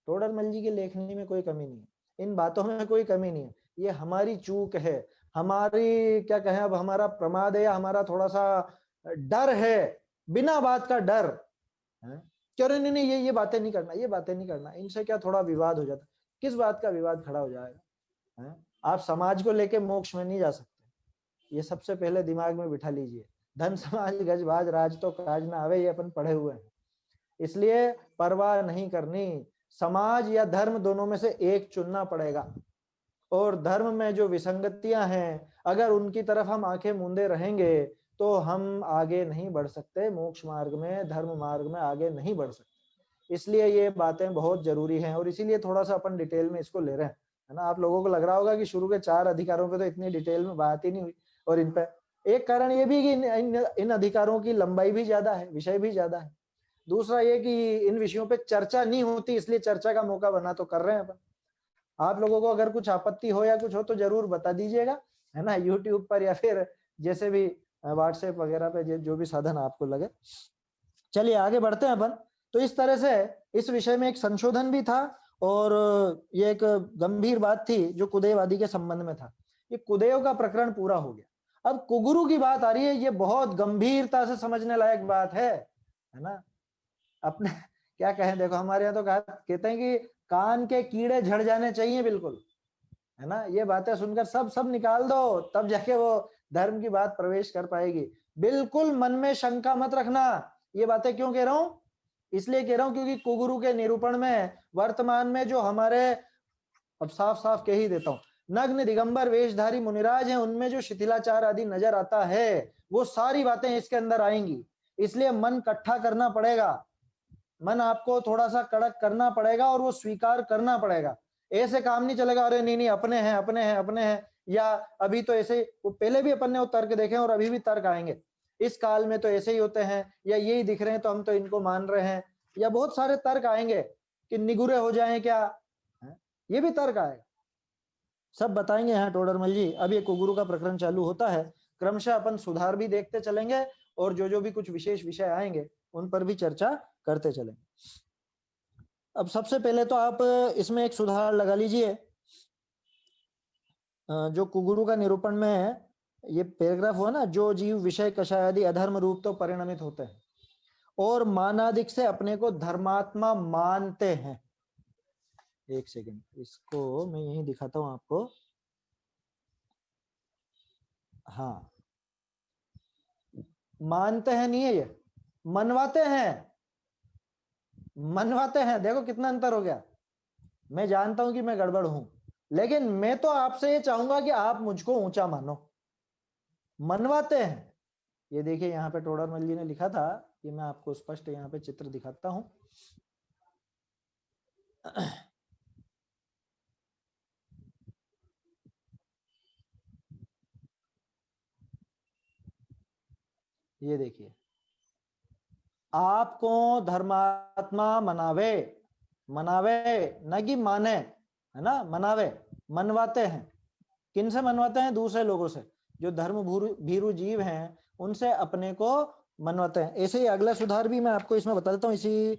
टोडरमल जी की लेखनी में कोई कमी नहीं है, इन बातों में कोई कमी नहीं है, ये हमारी चूक है, हमारी क्या कहें, अब हमारा प्रमाद है या हमारा थोड़ा सा डर है, बिना बात का डर है। क्यों नहीं नहीं ये बातें नहीं करना, ये बातें नहीं करना, इनसे क्या थोड़ा विवाद हो जाता, किस बात का विवाद खड़ा हो जाएगा है? आप समाज को लेके मोक्ष में नहीं जा सकते, ये सबसे पहले दिमाग में बिठा लीजिए। धन समाज गजबाज राज तो काज ना आवे, ये अपन पढ़े हुए हैं, इसलिए परवाह नहीं करनी, समाज या धर्म दोनों में से एक चुनना पड़ेगा, और धर्म में जो विसंगतियां हैं अगर उनकी तरफ हम आंखें मूंदे रहेंगे तो हम आगे नहीं बढ़ सकते, मोक्ष मार्ग में धर्म मार्ग में आगे नहीं बढ़ सकते। इसलिए ये बातें बहुत जरूरी हैं, और इसीलिए थोड़ा सा अपन डिटेल में इसको ले रहे हैं, है ना। आप लोगों को लग रहा होगा कि शुरू के 4 अधिकारों पे तो इतनी डिटेल में बात ही नहीं हुई, और इन पे एक कारण ये भी कि इन अधिकारों की लंबाई भी ज्यादा है, विषय भी ज्यादा है। दूसरा ये कि इन विषयों पे चर्चा नहीं होती, इसलिए चर्चा का मौका बना तो कर रहे हैं अपन। आप लोगों को अगर कुछ आपत्ति हो या कुछ हो तो जरूर बता दीजिएगा, है ना, यूट्यूब पर या फिर जैसे भी व्हाट्सएप वगैरह पे, जो भी साधन आपको लगे। चलिए आगे बढ़ते हैं अपन। तो इस तरह से इस विषय में एक संशोधन भी था, और ये एक गंभीर बात थी जो कुदेव आदि के संबंध में था। ये कुदेव का प्रकरण पूरा हो गया, अब कुगुरु की बात आ रही है, ये बहुत गंभीरता से समझने लायक बात है ना। अपने क्या कहें, देखो हमारे यहाँ तो कहते हैं कि कान के कीड़े झड़ जाने चाहिए बिल्कुल, है ना। ये बातें सुनकर सब निकाल दो, तब जाके वो धर्म की बात प्रवेश कर पाएगी। बिल्कुल मन में शंका मत रखना। ये बातें क्यों कह रहा हूं, इसलिए कह रहा हूं क्योंकि कुगुरु के निरूपण में वर्तमान में जो हमारे, अब साफ साफ कह ही देता हूं, नग्न दिगंबर वेशधारी मुनिराज हैं, उनमें जो शिथिलाचार आदि नजर आता है वो सारी बातें इसके अंदर आएंगी। इसलिए मन इकट्ठा करना पड़ेगा, मन आपको थोड़ा सा कड़क करना पड़ेगा और वो स्वीकार करना पड़ेगा। ऐसे काम नहीं चलेगा, अरे नहीं नहीं अपने हैं अपने हैं अपने हैं, या अभी तो ऐसे, वो पहले भी अपन ने वो तर्क देखे और अभी भी तर्क आएंगे, इस काल में तो ऐसे ही होते हैं, या यही दिख रहे हैं तो हम तो इनको मान रहे हैं, या बहुत सारे तर्क आएंगे कि निगुरे हो जाएं क्या, ये भी तर्क आएगा, सब बताएंगे यहाँ टोडरमल जी। अब ये कुगुरु का प्रकरण चालू होता है, क्रमशः अपन सुधार भी देखते चलेंगे, और जो भी कुछ विशेष विषय आएंगे उन पर भी चर्चा करते चलेंगे। अब सबसे पहले तो आप इसमें एक सुधार लगा लीजिए, जो कुगुरु का निरूपण में ये पैराग्राफ हुआ ना, जो जीव विषय कषायादि अधर्म रूप तो परिणमित होते हैं और मानादिक से अपने को धर्मात्मा मानते हैं। एक सेकंड, इसको मैं यहीं दिखाता हूं आपको। हाँ, मानते हैं नहीं है, ये मनवाते हैं, मनवाते हैं। देखो कितना अंतर हो गया। मैं जानता हूं कि मैं गड़बड़ हूं, लेकिन मैं तो आपसे ये चाहूंगा कि आप मुझको ऊंचा मानो। मनवाते हैं, ये देखिए यहाँ पे टोडरमल जी ने लिखा था, ये मैं आपको स्पष्ट यहाँ पे चित्र दिखाता हूं। ये देखिए, आपको धर्मात्मा मनावे, मनावे न कि माने, है ना, मनावे, मनवाते हैं। किन से मनवाते हैं? दूसरे लोगों से, जो धर्म भीरु जीव हैं उनसे अपने को मनवाते हैं। ऐसे ही अगला सुधार भी मैं आपको इसमें बता देता हूँ, इसी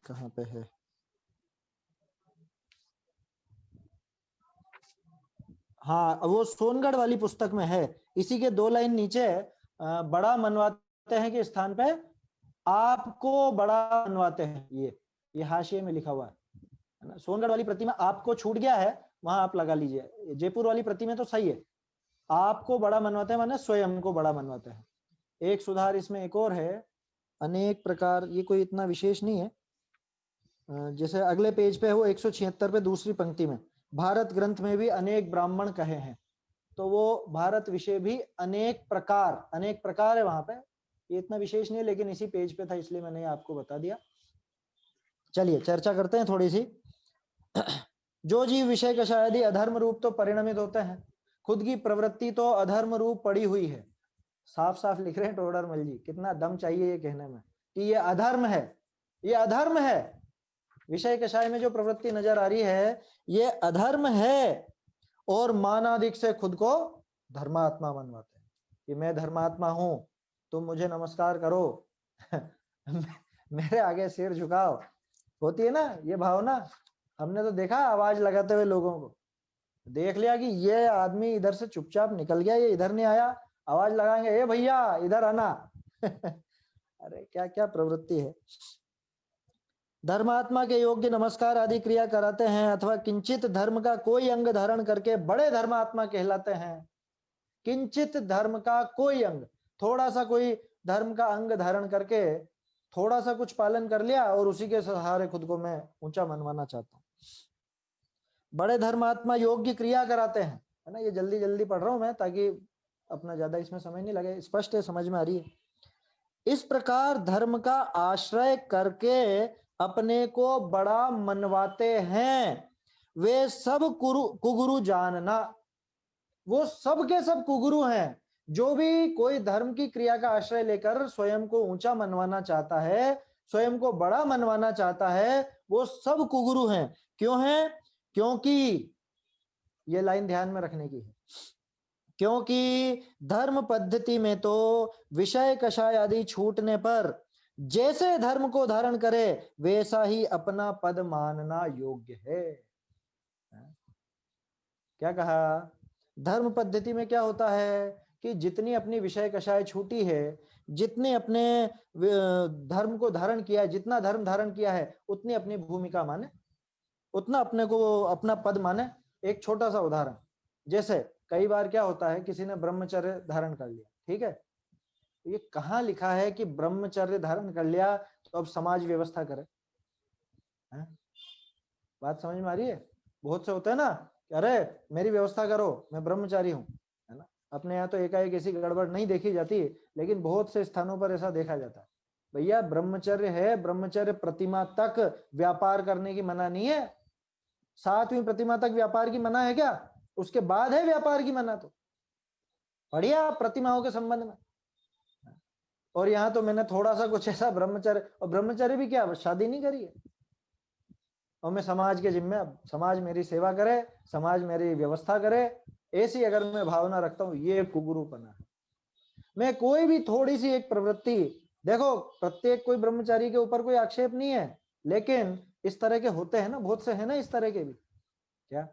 कहाँ पे है, हाँ वो सोनगढ़ वाली पुस्तक में है, इसी के 2 लाइन नीचे बड़ा मनवाते हैं के स्थान पे आपको बड़ा मनवाते हैं, ये हाशिए में लिखा हुआ है ना। सोनगढ़ वाली प्रति में आपको छूट गया है, वहां आप लगा लीजिए। जयपुर वाली प्रति में तो सही है, आपको बड़ा मनवाते हैं माने स्वयं को बड़ा मनवाते हैं। एक सुधार इसमें एक और है, अनेक प्रकार, ये कोई इतना विशेष नहीं है। जैसे अगले पेज पे है वो 176 पे दूसरी पंक्ति में, भारत ग्रंथ में भी अनेक ब्राह्मण कहे हैं, तो वो भारत विषय भी अनेक प्रकार है वहां पे, ये इतना विशेष नहीं है, लेकिन इसी पेज पे था इसलिए मैंने आपको बता दिया। चलिए चर्चा करते हैं थोड़ी सी। जो जीव विषय का शायद ही अधर्म रूप तो परिणमित होते हैं, खुद की प्रवृत्ति तो अधर्म रूप पड़ी हुई है। साफ साफ लिख रहे हैं टोडरमल जी, कितना दम चाहिए ये कहने में कि ये अधर्म है, ये अधर्म है। विषय कषाय में जो प्रवृत्ति नजर आ रही है ये अधर्म है, और मानाधिक से खुद को धर्मात्मा मनवाते हैं कि मैं धर्मात्मा हूं, तुम मुझे नमस्कार करो मेरे आगे सिर झुकाओ। होती है ना ये भावना। हमने तो देखा आवाज लगाते हुए लोगों को, देख लिया कि ये आदमी इधर से चुपचाप निकल गया, ये इधर नहीं आया, आवाज लगाएंगे ए भैया इधर आना अरे क्या क्या प्रवृत्ति है। धर्मात्मा के योग्य नमस्कार आदि क्रिया कराते हैं, अथवा किंचित धर्म का कोई अंग धारण करके बड़े धर्मात्मा कहलाते हैं। किंचित धर्म का कोई अंग, थोड़ा सा कोई धर्म का अंग धारण करके थोड़ा सा कुछ पालन कर लिया और उसी के सहारे खुद को मैं ऊंचा मनवाना चाहता हूँ। बड़े धर्मात्मा योग्य क्रिया कराते हैं, है ना। ये जल्दी जल्दी पढ़ रहा हूं मैं ताकि अपना ज्यादा इसमें समय नहीं लगे, स्पष्ट है, समझ में आ रही है। इस प्रकार धर्म का आश्रय करके अपने को बड़ा मनवाते हैं, वे सब कुगुरु जानना। वो सब के सब कुगुरु हैं। जो भी कोई धर्म की क्रिया का आश्रय लेकर स्वयं को ऊंचा मनवाना चाहता है, स्वयं को बड़ा मनवाना चाहता है, वो सब कुगुरु हैं। क्यों है? क्योंकि ये लाइन ध्यान में रखने की है, क्योंकि धर्म पद्धति में तो विषय कषाय आदि छूटने पर जैसे धर्म को धारण करे वैसा ही अपना पद मानना योग्य है। क्या कहा? धर्म पद्धति में क्या होता है कि जितनी अपनी विषय कषाय छूटी है, जितने अपने धर्म को धारण किया है, जितना धर्म धारण किया है, उतनी अपनी भूमिका माने, उतना अपने को अपना पद माने। एक छोटा सा उदाहरण, जैसे कई बार क्या होता है, किसी ने ब्रह्मचर्य धारण कर लिया, ठीक है, ये कहाँ लिखा है कि ब्रह्मचर्य धारण कर लिया तो अब समाज व्यवस्था करे? बात समझ में आ रही है? बहुत से होते हैं ना, अरे मेरी व्यवस्था करो, मैं ब्रह्मचारी हूँ, है ना। अपने यहाँ तो एकाएक ऐसी गड़बड़ नहीं देखी जाती, लेकिन बहुत से स्थानों पर ऐसा देखा जाता है। भैया ब्रह्मचर्य है, ब्रह्मचर्य प्रतिमा तक व्यापार करने की मना नहीं है। 7वीं प्रतिमा तक व्यापार की मना है क्या? उसके बाद है व्यापार की मना। तो बढ़िया आप प्रतिमाओं के संबंध में। और यहाँ तो मैंने थोड़ा सा कुछ ऐसा ब्रह्मचर्य, और ब्रह्मचर्य भी क्या, शादी नहीं करी है, और मैं समाज के जिम्मे, समाज मेरी सेवा करे, समाज मेरी व्यवस्था करे, ऐसी अगर मैं भावना रखता हूँ, ये कुगुरुपना है। मैं कोई भी थोड़ी सी एक प्रवृत्ति, देखो प्रत्येक कोई ब्रह्मचारी के ऊपर कोई आक्षेप नहीं है, लेकिन इस तरह के होते हैं ना, बहुत से है ना इस तरह के भी, क्या?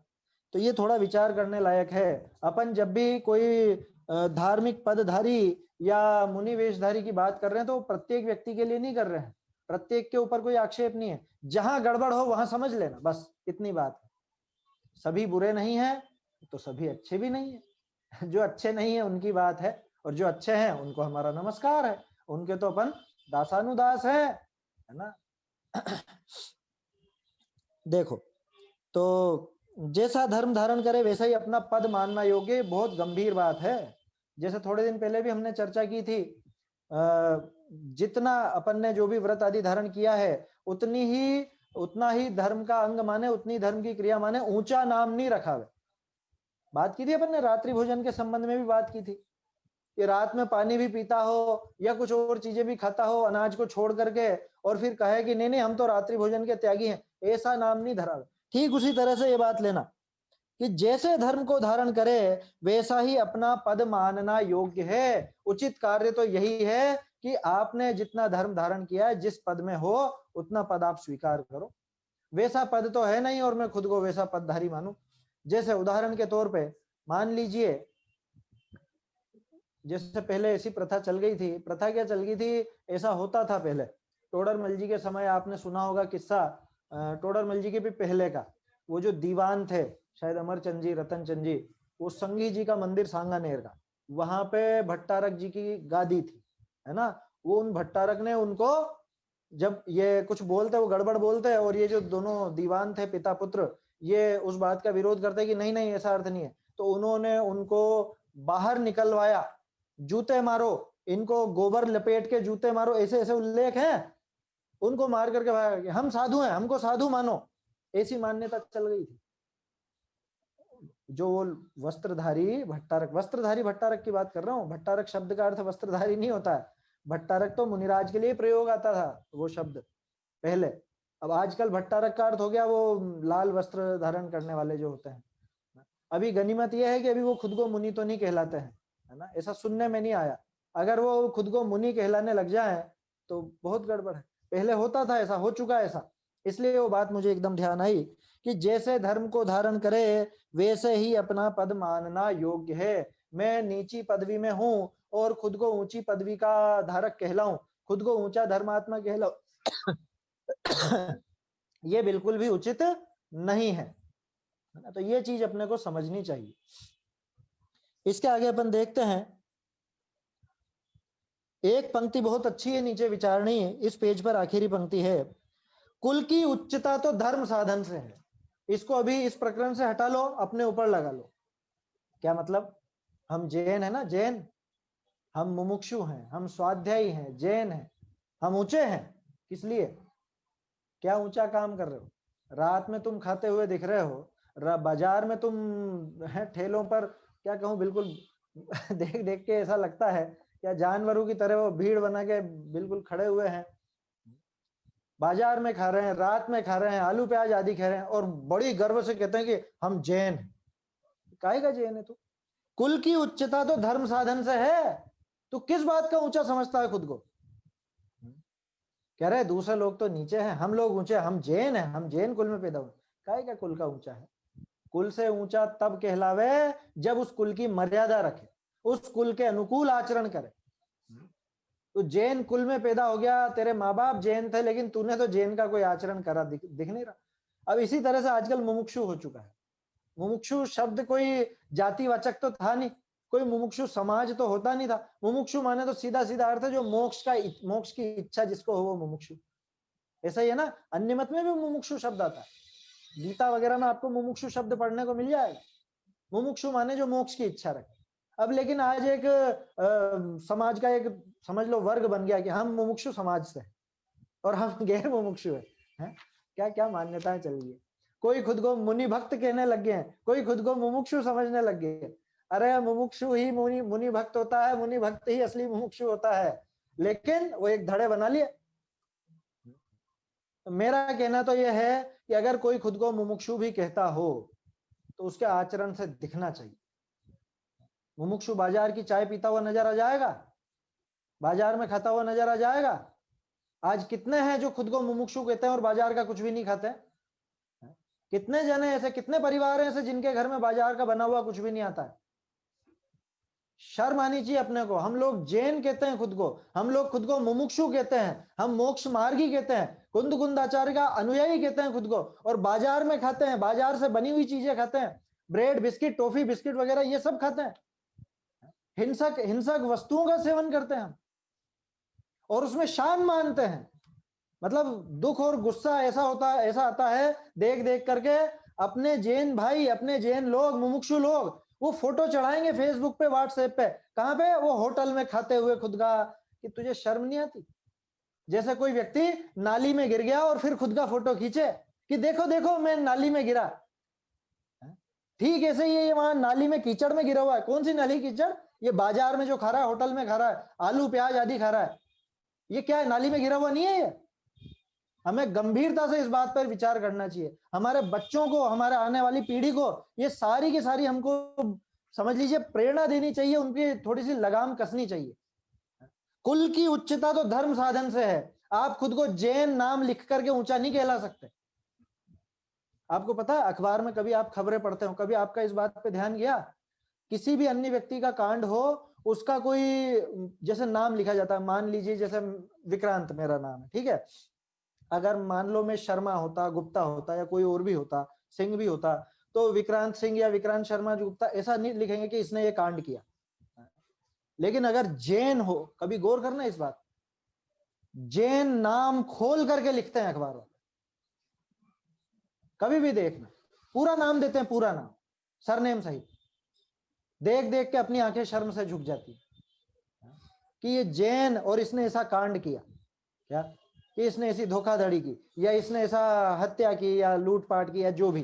तो ये थोड़ा विचार करने लायक है। अपन जब भी कोई धार्मिक पदधारी या मुनि वेशधारी की बात कर रहे हैं तो प्रत्येक व्यक्ति के लिए नहीं कर रहे हैं, प्रत्येक के ऊपर कोई आक्षेप नहीं है। जहां गड़बड़ हो वहां समझ लेना, बस इतनी बात है। सभी बुरे नहीं है तो सभी अच्छे भी नहीं है। जो अच्छे नहीं है उनकी बात है, और जो अच्छे हैं उनको हमारा नमस्कार है, उनके तो अपन दासानुदास है ना। देखो, तो जैसा धर्म धारण करे वैसा ही अपना पद मानना योग्य, बहुत गंभीर बात है। जैसे थोड़े दिन पहले भी हमने चर्चा की थी, जितना अपन ने जो भी व्रत आदि धारण किया है उतना ही धर्म का अंग माने, उतनी धर्म की क्रिया माने, ऊंचा नाम नहीं रखावे। बात की थी अपन ने, रात्रि भोजन के संबंध में भी बात की थी कि रात में पानी भी पीता हो या कुछ और चीजें भी खाता हो अनाज को छोड़ करके, और फिर कहे कि नहीं नहीं हम तो रात्रि भोजन के त्यागी हैं, ऐसा नाम नहीं धरावे। ठीक उसी तरह से ये बात लेना कि जैसे धर्म को धारण करे वैसा ही अपना पद मानना योग्य है। उचित कार्य तो यही है कि आपने जितना धर्म धारण किया है, जिस पद में हो उतना पद आप स्वीकार करो। वैसा पद तो है नहीं और मैं खुद को वैसा पदधारी मानूं। जैसे उदाहरण के तौर पे मान लीजिए, जैसे पहले ऐसी प्रथा चल गई थी, प्रथा क्या चल गई थी, ऐसा होता था पहले, टोडरमल जी के समय आपने सुना होगा किस्सा, टोडरमल जी के भी पहले का, वो जो दीवान थे शायद अमरचंद जी, रतन चंद जी, वो संगी जी का मंदिर सांगानेर का, वहां पे भट्टारक जी की गादी थी, है ना। वो उन भट्टारक ने उनको, जब ये कुछ बोलते वो गड़बड़ बोलते, और ये जो दोनों दीवान थे पिता पुत्र, ये उस बात का विरोध करते कि नहीं नहीं ऐसा अर्थ नहीं है, तो उन्होंने उनको बाहर निकलवाया, जूते मारो इनको, गोबर लपेट के जूते मारो, ऐसे ऐसे उल्लेख हैं, उनको मार करके भागा, हम साधु हैं हमको साधु मानो, ऐसी मान्यता चल गई थी। जो वो वस्त्रधारी भट्टारक की बात कर रहा हूँ, भट्टारक शब्द का अर्थ वस्त्रधारी नहीं होता है, भट्टारक तो मुनिराज के लिए प्रयोग आता था वो शब्द पहले। अब आजकल भट्टारक का अर्थ हो गया वो लाल वस्त्र धारण करने वाले जो होते हैं। अभी गनीमत यह है कि अभी वो खुद को मुनि तो नहीं कहलाते हैं, है ना, ऐसा सुनने में नहीं आया। अगर वो खुद को मुनि कहलाने लग जाए तो बहुत गड़बड़ है। पहले होता था ऐसा, हो चुका है ऐसा, इसलिए वो बात मुझे एकदम ध्यान आई कि जैसे धर्म को धारण करे वैसे ही अपना पद मानना योग्य है। मैं नीची पदवी में हूं और खुद को ऊंची पदवी का धारक कहलाऊं, खुद को ऊंचा धर्मात्मा कहलाऊं, ये बिल्कुल भी उचित नहीं है ना। तो ये चीज अपने को समझनी चाहिए। इसके आगे अपन देखते हैं, एक पंक्ति बहुत अच्छी है, नीचे विचारणी है, इस पेज पर आखिरी पंक्ति है, कुल की उच्चता तो धर्म साधन से है। इसको अभी इस प्रकरण से हटा लो, अपने ऊपर लगा लो। क्या मतलब? हम जैन है ना, जैन, हम मुमुक्षु हैं, हम स्वाध्यायी हैं, जैन हैं, हम ऊंचे हैं। किस लिए? क्या ऊंचा काम कर रहे हो? रात में तुम खाते हुए दिख रहे हो, बाजार में तुम है ठेलों पर, क्या कहूं, बिल्कुल देख देख के ऐसा लगता है क्या जानवरों की तरह वो भीड़ बना के बिल्कुल खड़े हुए हैं, बाजार में खा रहे हैं, रात में खा रहे हैं, आलू प्याज आदि खा रहे हैं, और बड़ी गर्व से कहते हैं कि हम जैन हैं। काहे का जैन है तू? कुल की उच्चता तो धर्म साधन से है, तू किस बात का ऊंचा समझता है खुद को? कह रहे दूसरे लोग तो नीचे हैं, हम लोग ऊंचे, हम जैन हैं, हम जैन कुल में पैदा हुए। काहे का कुल का ऊंचा है? कुल से ऊंचा तब कहलावे जब उस कुल की मर्यादा रखे, उस कुल के अनुकूल आचरण करे। तो जैन कुल में पैदा हो गया, तेरे माँ बाप जैन थे, लेकिन तूने तो जैन का कोई आचरण करा दिख नहीं रहा। अब इसी तरह से आजकल मुमुक्षु हो चुका है। मुमुक्षु शब्द कोई जातिवाचक तो था नहीं, कोई मुमुक्षु समाज तो होता नहीं था। मुमुक्षु माने तो सीधा सीधा अर्थ है जो मोक्ष की इच्छा जिसको हो वो मुमुक्षु। ऐसा ही है ना, अन्य मत में भी मुमुक्षु शब्द आता है, गीता वगैरह में आपको मुमुक्षु शब्द पढ़ने को मिल जाएगा। मुमुक्षु माने जो मोक्ष की इच्छा रखे। अब लेकिन आज एक समाज का एक समझ लो वर्ग बन गया कि हम मुमुक्षु समाज से और हम गैर मुमुक्षु है। क्या क्या मान्यताएं चल रही है। कोई खुद को मुनि भक्त कहने लग गए हैं, कोई खुद को मुमुक्षु समझने लग गए हैं। अरे मुमुक्षु ही मुनि भक्त होता है, मुनि भक्त ही असली मुमुक्षु होता है, लेकिन वो एक धड़े बना लिए। तो मेरा कहना तो यह है कि अगर कोई खुद को मुमुक्षु भी कहता हो तो उसके आचरण से दिखना चाहिए। मुमुक्षु बाजार की चाय पीता हुआ नजर आ जाएगा, बाजार में खाता हुआ नजर आ जाएगा। आज कितने हैं जो खुद को मुमुक्षु कहते हैं और बाजार का कुछ भी नहीं खाते? कितने जने ऐसे, कितने परिवार हैं ऐसे जिनके घर में बाजार का बना हुआ कुछ भी नहीं आता है? शर्म आनी चाहिए अपने को। हम लोग जैन कहते हैं खुद को, हम लोग खुद को मुमुक्षु कहते हैं, हम मोक्ष मार्गी कहते हैं, कुंद कुंदाचार्य का अनुयायी कहते हैं खुद को, और बाजार में खाते हैं, बाजार से बनी हुई चीजें खाते हैं, ब्रेड बिस्किट टॉफी बिस्किट वगैरह ये सब खाते हैं। हिंसक हिंसक वस्तुओं का सेवन करते हैं हम, और उसमें शान मानते हैं। मतलब दुख और गुस्सा ऐसा होता है, ऐसा आता है देख देख करके। अपने जैन भाई, अपने जैन लोग, मुमुक्षु लोग, वो फोटो चढ़ाएंगे फेसबुक पे, व्हाट्सएप पे, कहां पे? वो होटल में खाते हुए खुद का। कि तुझे शर्म नहीं आती? जैसे कोई व्यक्ति नाली में गिर गया और फिर खुद का फोटो खींचे कि देखो देखो मैं नाली में गिरा। ठीक ऐसे ही ये वहां नाली में कीचड़ में गिरा हुआ है। कौन सी नाली कीचड़? ये बाजार में जो खा रहा है, होटल में खा रहा है, आलू प्याज आदि खा रहा है, ये क्या है? नाली में गिरा हुआ नहीं है ये? हमें गंभीरता से इस बात पर विचार करना चाहिए। हमारे बच्चों को, हमारे आने वाली पीढ़ी को ये सारी की सारी हमको समझ लीजिए प्रेरणा देनी चाहिए, उनकी थोड़ी सी लगाम कसनी चाहिए। कुल की उच्चता तो धर्म साधन से है। आप खुद को जैन नाम लिख करके ऊंचा नहीं कहला सकते। आपको पता है अखबार में कभी आप खबरें पढ़ते हो, कभी आपका इस बात पे ध्यान गया? किसी भी अन्य व्यक्ति का कांड हो, उसका कोई जैसे नाम लिखा जाता है, मान लीजिए जैसे विक्रांत मेरा नाम है, ठीक है, अगर मान लो मैं शर्मा होता, गुप्ता होता, या कोई और भी होता, सिंह भी होता, तो विक्रांत सिंह या विक्रांत शर्मा गुप्ता ऐसा नहीं लिखेंगे कि इसने ये कांड किया। लेकिन अगर जैन हो, कभी गौर करना इस बात, जैन नाम खोल करके लिखते हैं अखबार वाले, कभी भी देखना, पूरा नाम देते हैं, पूरा नाम सरनेम सहित। देख देख के अपनी आंखें शर्म से झुक जाती है कि ये जैन और इसने ऐसा कांड किया क्या, कि इसने ऐसी धोखाधड़ी की, या इसने ऐसा हत्या की, या लूटपाट की, या जो भी।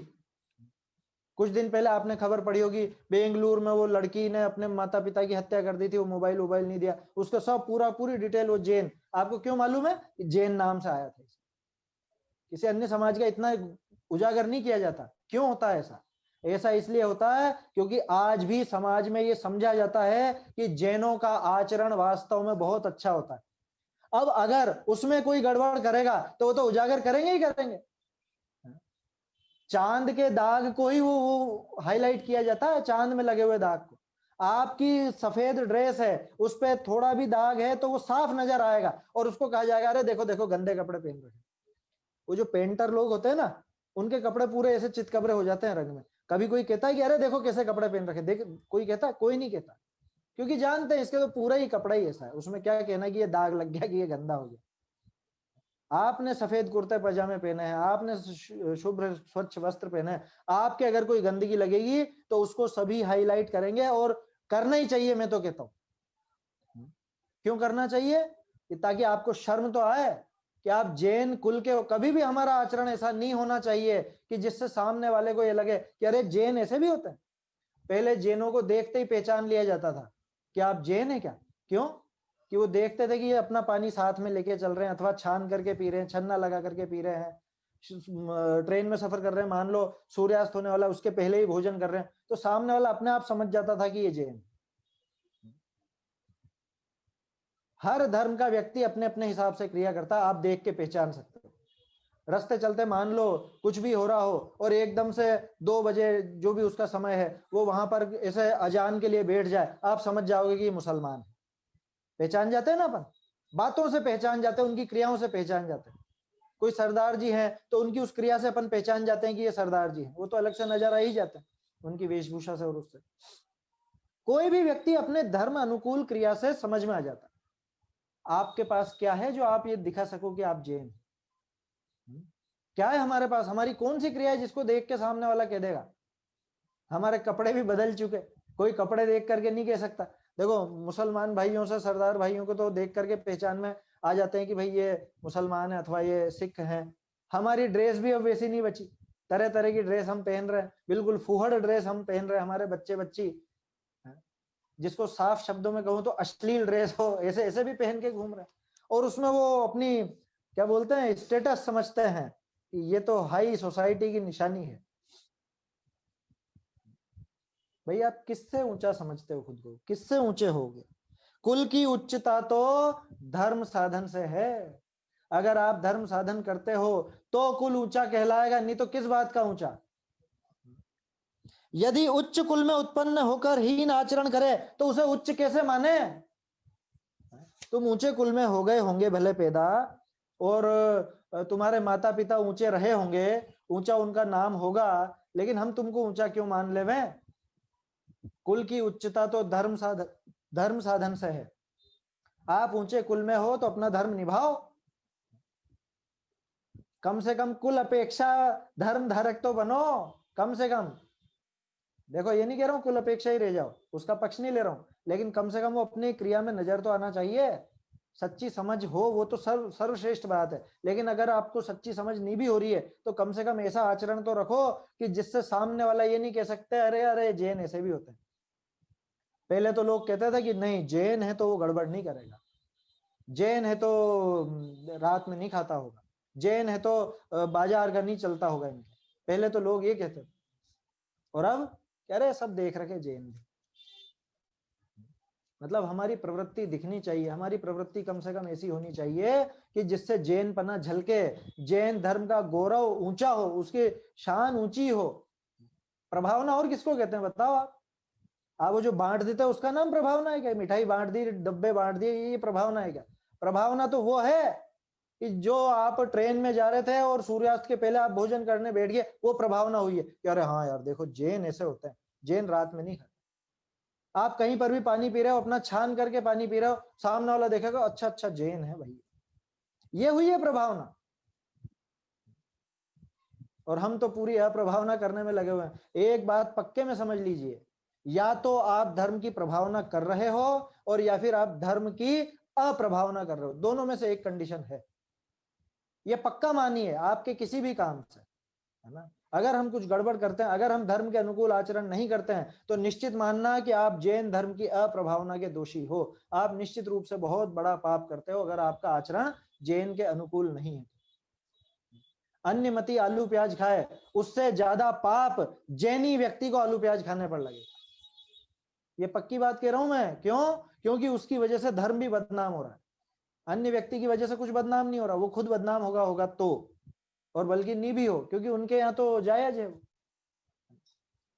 कुछ दिन पहले आपने खबर पढ़ी होगी, बेंगलुरु में वो लड़की ने अपने माता पिता की हत्या कर दी थी, वो मोबाइल नहीं दिया, उसका सब पूरी डिटेल वो जैन। आपको क्यों मालूम है? जैन नाम से आया था। किसी अन्य समाज का इतना उजागर नहीं किया जाता। क्यों होता है ऐसा? ऐसा इसलिए होता है क्योंकि आज भी समाज में ये समझा जाता है कि जैनों का आचरण वास्तव में बहुत अच्छा होता है। अब अगर उसमें कोई गड़बड़ करेगा तो वो तो उजागर करेंगे ही करेंगे। चांद के दाग को ही वो हाईलाइट किया जाता है, चांद में लगे हुए दाग को। आपकी सफेद ड्रेस है, उस पर थोड़ा भी दाग है तो वो साफ नजर आएगा और उसको कहा जाएगा अरे देखो देखो गंदे कपड़े पहन रखे। वो जो पेंटर लोग होते हैं ना, उनके कपड़े पूरे ऐसे चितकबरे हो जाते हैं रंग में। कभी कोई कहता है कि अरे देखो कैसे कपड़े पहन रखे, देख कोई कहता है? कोई नहीं कहता, क्योंकि जानते हैं इसके तो पूरा ही कपड़ा ही ऐसा है, उसमें क्या कहना कि ये दाग लग गया, कि ये गंदा हो गया। आपने सफेद कुर्ते पजामे पहने हैं, आपने शुभ्र स्वच्छ वस्त्र पहने हैं, आपके अगर कोई गंदगी लगेगी तो उसको सभी हाईलाइट करेंगे, और करना ही चाहिए। मैं तो कहता हूं, क्यों करना चाहिए? ताकि आपको शर्म तो आए कि आप जैन कुल के हो। कभी भी हमारा आचरण ऐसा नहीं होना चाहिए कि जिससे सामने वाले को ये लगे कि अरे जैन ऐसे भी होते हैं। पहले जैनों को देखते ही पहचान लिया जाता था कि आप जैन है क्या। क्यों? कि वो देखते थे कि ये अपना पानी साथ में लेके चल रहे हैं, अथवा छान करके पी रहे हैं, छन्ना लगा करके पी रहे हैं। ट्रेन में सफर कर रहे हैं, मान लो सूर्यास्त होने वाला, उसके पहले ही भोजन कर रहे हैं, तो सामने वाला अपने आप समझ जाता था कि ये जैन। हर धर्म का व्यक्ति अपने अपने हिसाब से क्रिया करता है, आप देख के पहचान सकते हो। रास्ते चलते मान लो कुछ भी हो रहा हो और एकदम से 2 बजे जो भी उसका समय है वो वहां पर ऐसे अजान के लिए बैठ जाए, आप समझ जाओगे कि ये मुसलमान है। पहचान जाते हैं ना अपन, बातों से पहचान जाते हैं, उनकी क्रियाओं से पहचान जाते हैं। कोई सरदार जी हैं तो उनकी उस क्रिया से अपन पहचान जाते हैं कि ये सरदार जी हैं, वो तो अलग से नजर आ ही जाते हैं उनकी वेशभूषा से और उससे। कोई भी व्यक्ति अपने धर्म अनुकूल क्रिया से समझ में आ जाता है। आपके पास क्या है जो आप ये दिखा सको कि आप जैन? क्या है हमारे पास? हमारी कौन सी क्रिया है जिसको देख के सामने वाला कह देगा? हमारे कपड़े भी बदल चुके, कोई कपड़े देख करके नहीं कह सकता। देखो मुसलमान भाइयों से सरदार भाइयों को तो देख करके पहचान में आ जाते हैं कि भाई ये मुसलमान है अथवा ये सिख हैं। हमारी ड्रेस भी अब वैसी नहीं बची, तरह तरह की ड्रेस हम पहन रहे हैं, बिल्कुल फुहड़ ड्रेस हम पहन रहे हैं। हमारे बच्चे बच्ची, जिसको साफ शब्दों में कहूँ तो अश्लील ड्रेस हो, ऐसे ऐसे भी पहन के घूम रहे हैं, और उसमें वो अपनी क्या बोलते हैं स्टेटस समझते हैं कि ये तो हाई सोसाइटी की निशानी है। भाई आप किससे ऊंचा समझते हो खुद को? किससे ऊंचे होगे? कुल की उच्चता तो धर्म साधन से है। अगर आप धर्म साधन करते हो तो कुल ऊंचा कहलाएगा, नहीं तो किस बात का ऊंचा? यदि उच्च कुल में उत्पन्न होकर हीन आचरण करे तो उसे उच्च कैसे माने? तुम ऊंचे कुल में हो गए होंगे भले पैदा, और तुम्हारे माता पिता ऊंचे रहे होंगे, ऊंचा उनका नाम होगा, लेकिन हम तुमको ऊंचा क्यों मान ले? कुल की उच्चता तो धर्म साधन से है। आप ऊंचे कुल में हो तो अपना धर्म निभाओ, कम से कम कुल अपेक्षा धर्म धारक तो बनो, कम से कम। देखो ये नहीं कह रहा हूं कुल अपेक्षा ही रह जाओ, उसका पक्ष नहीं ले रहा हूं, लेकिन कम से कम वो अपनी क्रिया में नजर तो आना चाहिए। सच्ची समझ हो वो तो सर्वश्रेष्ठ बात है, लेकिन अगर आपको सच्ची समझ नहीं भी हो रही है तो कम से कम ऐसा आचरण तो रखो कि जिससे सामने वाला ये नहीं कह सकते अरे अरे जैन ऐसे भी होते हैं। पहले तो लोग कहते थे कि नहीं जैन है तो वो गड़बड़ नहीं करेगा, जैन है तो रात में नहीं खाता होगा, जैन है तो बाजार का नहीं चलता होगा इनके। पहले तो लोग ये कहते थे, और अब कह रहे सब देख रखे जैन भी। मतलब हमारी प्रवृत्ति दिखनी चाहिए, हमारी प्रवृत्ति कम से कम ऐसी होनी चाहिए कि जिससे जैन पना झलके, जैन धर्म का गौरव ऊंचा हो, उसकी शान ऊंची हो। प्रभावना और किसको कहते हैं बताओ आप वो जो बांट देते हैं उसका नाम प्रभावना है क्या? मिठाई बांट दी, डब्बे बांट दिए, ये प्रभावना है क्या? प्रभावना तो वो है कि जो आप ट्रेन में जा रहे थे और सूर्यास्त के पहले आप भोजन करने बैठ गए, वो प्रभावना हुई है कि अरे हाँ यार देखो जैन ऐसे होते हैं, जैन रात में नहीं खाते। आप कहीं पर भी पानी पी रहे हो, अपना छान करके पानी पी रहे हो, सामने वाला देखेगा अच्छा अच्छा जैन है भाई, ये हुई है प्रभावना। और हम तो पूरी अप्रभावना करने में लगे हुए हैं। एक बात पक्के में समझ लीजिए, या तो आप धर्म की प्रभावना कर रहे हो और या फिर आप धर्म की अप्रभावना कर रहे हो, दोनों में से एक कंडीशन है। ये पक्का मानिए आपके किसी भी काम से, है ना। अगर हम कुछ गड़बड़ करते हैं, अगर हम धर्म के अनुकूल आचरण नहीं करते हैं, तो निश्चित मानना कि आप जैन धर्म की अप्रभावना के दोषी हो। आप निश्चित रूप से बहुत बड़ा पाप करते हो अगर आपका आचरण जैन के अनुकूल नहीं है। अन्य मती आलू प्याज खाए, उससे ज्यादा पाप जैनी व्यक्ति को आलू प्याज खाने पर लगेगा। ये पक्की बात कह रहा हूं मैं। क्यों? क्योंकि उसकी वजह से धर्म भी बदनाम हो रहा है। अन्य व्यक्ति की वजह से कुछ बदनाम नहीं हो रहा, वो खुद बदनाम होगा तो, और बल्कि नहीं भी हो, क्योंकि उनके यहाँ तो जायज है।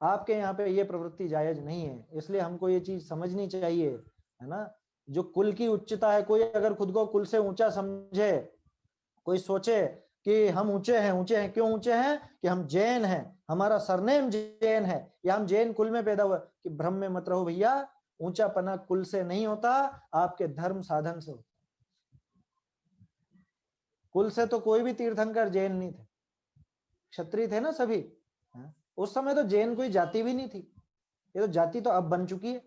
आपके यहाँ पे ये प्रवृत्ति जायज नहीं है, इसलिए हमको ये चीज समझनी चाहिए, है ना। जो कुल की उच्चता है, कोई अगर खुद को कुल से ऊंचा समझे, कोई सोचे कि हम ऊंचे हैं, क्यों ऊंचे हैं? कि हम जैन हैं, हमारा सरनेम जैन है, या हम जैन कुल में पैदा हुए, कि भ्रम में मत रहो भैया। ऊंचापना कुल से नहीं होता, आपके धर्म साधन से होता। कुल से तो कोई भी तीर्थंकर जैन नहीं थे, क्षत्रिय थे ना सभी। उस समय तो जैन कोई जाति भी नहीं थी। ये तो जाति तो अब बन चुकी है,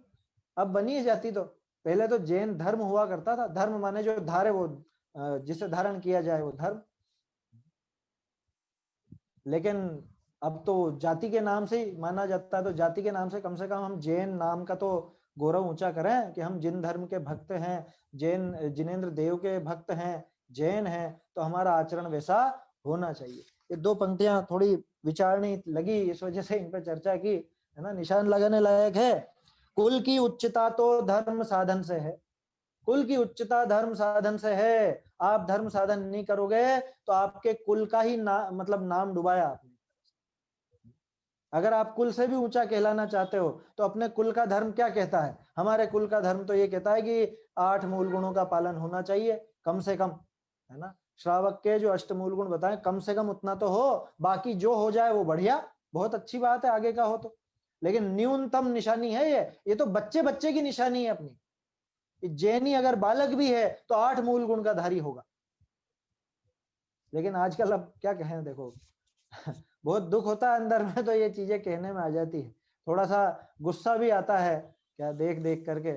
अब बनी है जाति। तो पहले तो जैन धर्म हुआ करता था। धर्म माने जो धारे, वो जिसे धारण किया जाए वो धर्म। लेकिन अब तो जाति के नाम से ही माना जाता है, तो जाति के नाम से कम हम जैन नाम का तो गौरव ऊंचा करें कि हम जिन धर्म के भक्त हैं, जैन जिनेंद्र देव के भक्त हैं, जैन हैं, तो हमारा आचरण वैसा होना चाहिए। ये दो पंक्तियां थोड़ी विचारणी लगी, इस वजह से इन पर चर्चा की, है ना। निशान लगाने लायक है। कुल की उच्चता तो धर्म साधन से है, कुल की उच्चता धर्म साधन से है। आप धर्म साधन नहीं करोगे तो आपके कुल का ही मतलब नाम डुबाया आपने। अगर आप कुल से भी ऊंचा कहलाना चाहते हो तो अपने कुल का धर्म क्या कहता है? हमारे कुल का धर्म तो ये कहता है कि 8 मूल गुणों का पालन होना चाहिए कम से कम, है ना। श्रावक के जो 8 मूल गुण बताए, कम से कम उतना तो हो, बाकी जो हो जाए वो बढ़िया, बहुत अच्छी बात है, आगे का हो तो। लेकिन न्यूनतम निशानी है ये तो बच्चे बच्चे की निशानी है अपनी। जैनी अगर बालक भी है तो 8 मूल गुण का धारी होगा। लेकिन आजकल अब क्या कहें, देखो बहुत दुख होता है अंदर में, तो ये चीजें कहने में आ जाती है। थोड़ा सा गुस्सा भी आता है क्या देख देख करके,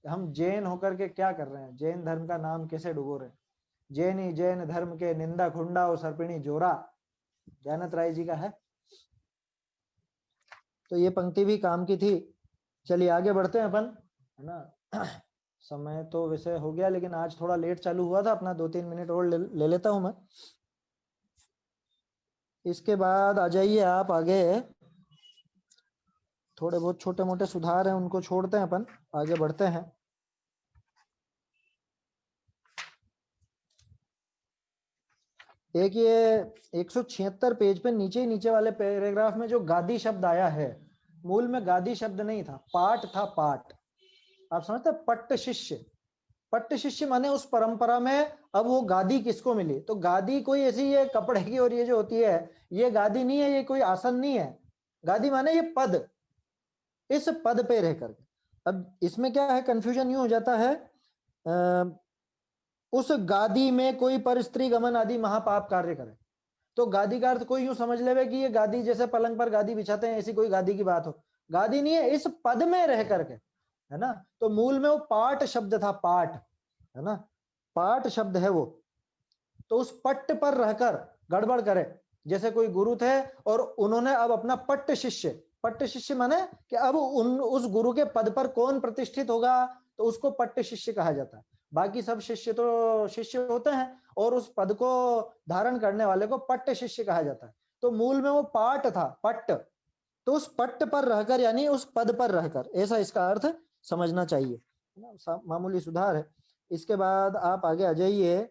हम जैन होकर के क्या कर रहे हैं, जैन धर्म का नाम कैसे डुबो रहे हैं। जैनी जैन धर्म के निंदा खुंडा और सर्पिणी जोरा, ज्ञानत राय जी का है। तो ये पंक्ति भी काम की थी। चलिए आगे बढ़ते हैं अपन, है ना। समय तो वैसे हो गया, लेकिन आज थोड़ा लेट चालू हुआ था अपना, 2-3 मिनट और ले लेता हूं मैं। इसके बाद आ जाइए आप आगे, थोड़े बहुत छोटे मोटे सुधार हैं उनको छोड़ते हैं अपन, आगे बढ़ते हैं। एक ये 176 पेज पे नीचे वाले पैराग्राफ में जो गादी शब्द आया है, मूल में गादी शब्द नहीं था, पाठ था, पाठ। आप समझते, पट्ट शिष्य, पट्ट शिष्य माने उस परंपरा में अब वो गादी किसको मिली? तो गादी कोई ऐसी ये कपड़े की और ये जो होती है, ये गादी नहीं है, ये कोई आसन नहीं है। गादी माने ये पद, इस पद पे रह करके। अब इसमें क्या है, कंफ्यूजन यूं हो जाता है, उस गादी में कोई पर स्त्री गमन आदि महापाप कार्य करे, तो गादी का अर्थ कोई यूं समझ लेवे कि ये गादी जैसे पलंग पर गादी बिछाते हैं, ऐसी कोई गादी की बात हो। गादी नहीं है, इस पद में रह करके, है ना। तो मूल में वो पाठ शब्द था, पाठ, है ना, पाठ शब्द है वो। तो उस पट्ट पर रहकर गड़बड़ करे, जैसे कोई गुरु थे और उन्होंने अब अपना पट्ट शिष्य, पट्ट शिष्य माने कि अब उस गुरु के पद पर कौन प्रतिष्ठित होगा, तो उसको पट्ट शिष्य कहा जाता है। बाकी सब शिष्य तो शिष्य होते हैं, और उस पद को धारण करने वाले को पट्ट शिष्य कहा जाता है। तो मूल में वो पाठ था, पट्ट। तो उस पट्ट पर रहकर यानी उस पद पर रहकर, ऐसा इसका अर्थ समझना चाहिए, मामूली सुधार है। इसके बाद आप आगे आ जाइए।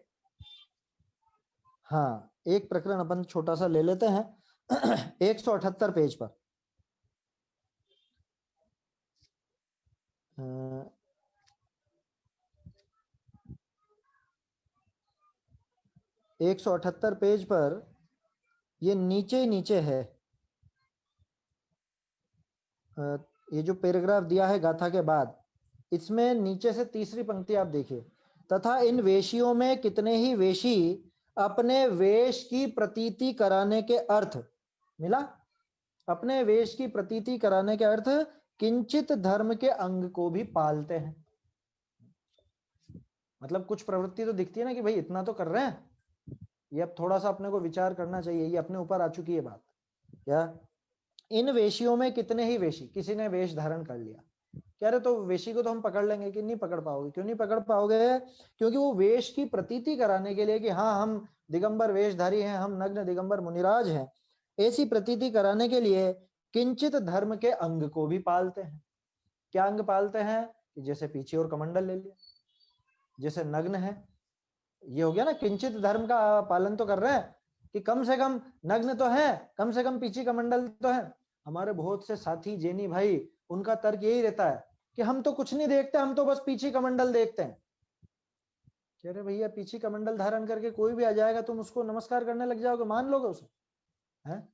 हाँ, एक प्रकरण अपन छोटा सा ले लेते हैं 178 पेज पर। 178 पेज पर ये नीचे है, ये जो पैराग्राफ दिया है गाथा के बाद, इसमें नीचे से तीसरी पंक्ति आप देखिए। तथा इन वेशियों में कितने ही वेशी अपने वेश की प्रतीति कराने के अर्थ, मिला, अपने वेश की प्रतीति कराने के अर्थ किंचित धर्म के अंग को भी पालते हैं। मतलब कुछ प्रवृत्ति तो दिखती है ना कि भाई इतना तो कर रहे हैं, ये अब थोड़ा सा अपने को विचार करना चाहिए, ये अपने ऊपर आ चुकी है बात। क्या इन वेशियों में कितने ही वेशी, किसी ने वेश धारण कर लिया, कह रहे तो वेशी को तो हम पकड़ लेंगे, कि नहीं पकड़ पाओगे। क्यों नहीं पकड़ पाओगे? क्योंकि वो वेश की प्रतीति कराने के लिए कि हाँ हम दिगंबर वेशधारी हैं, हम नग्न दिगंबर मुनिराज हैं, ऐसी प्रतीति कराने के लिए किंचित धर्म के अंग को भी पालते हैं। क्या अंग पालते हैं? जैसे पीछे और कमंडल ले लिया, जैसे नग्न है, ये हो गया ना, किंचित धर्म का पालन तो कर रहे हैं कि कम से कम नग्न तो है, कम से कम पीछे कमंडल तो है। हमारे बहुत से साथी जेनी भाई, उनका तर्क यही रहता है कि हम तो कुछ नहीं देखते, हम तो बस पीछे कमंडल देखते हैं। कह रहे भैया, पीछे कमंडल धारण करके कोई भी आ जाएगा, तुम उसको नमस्कार करने लग जाओगे, मान लोगे उसे? है?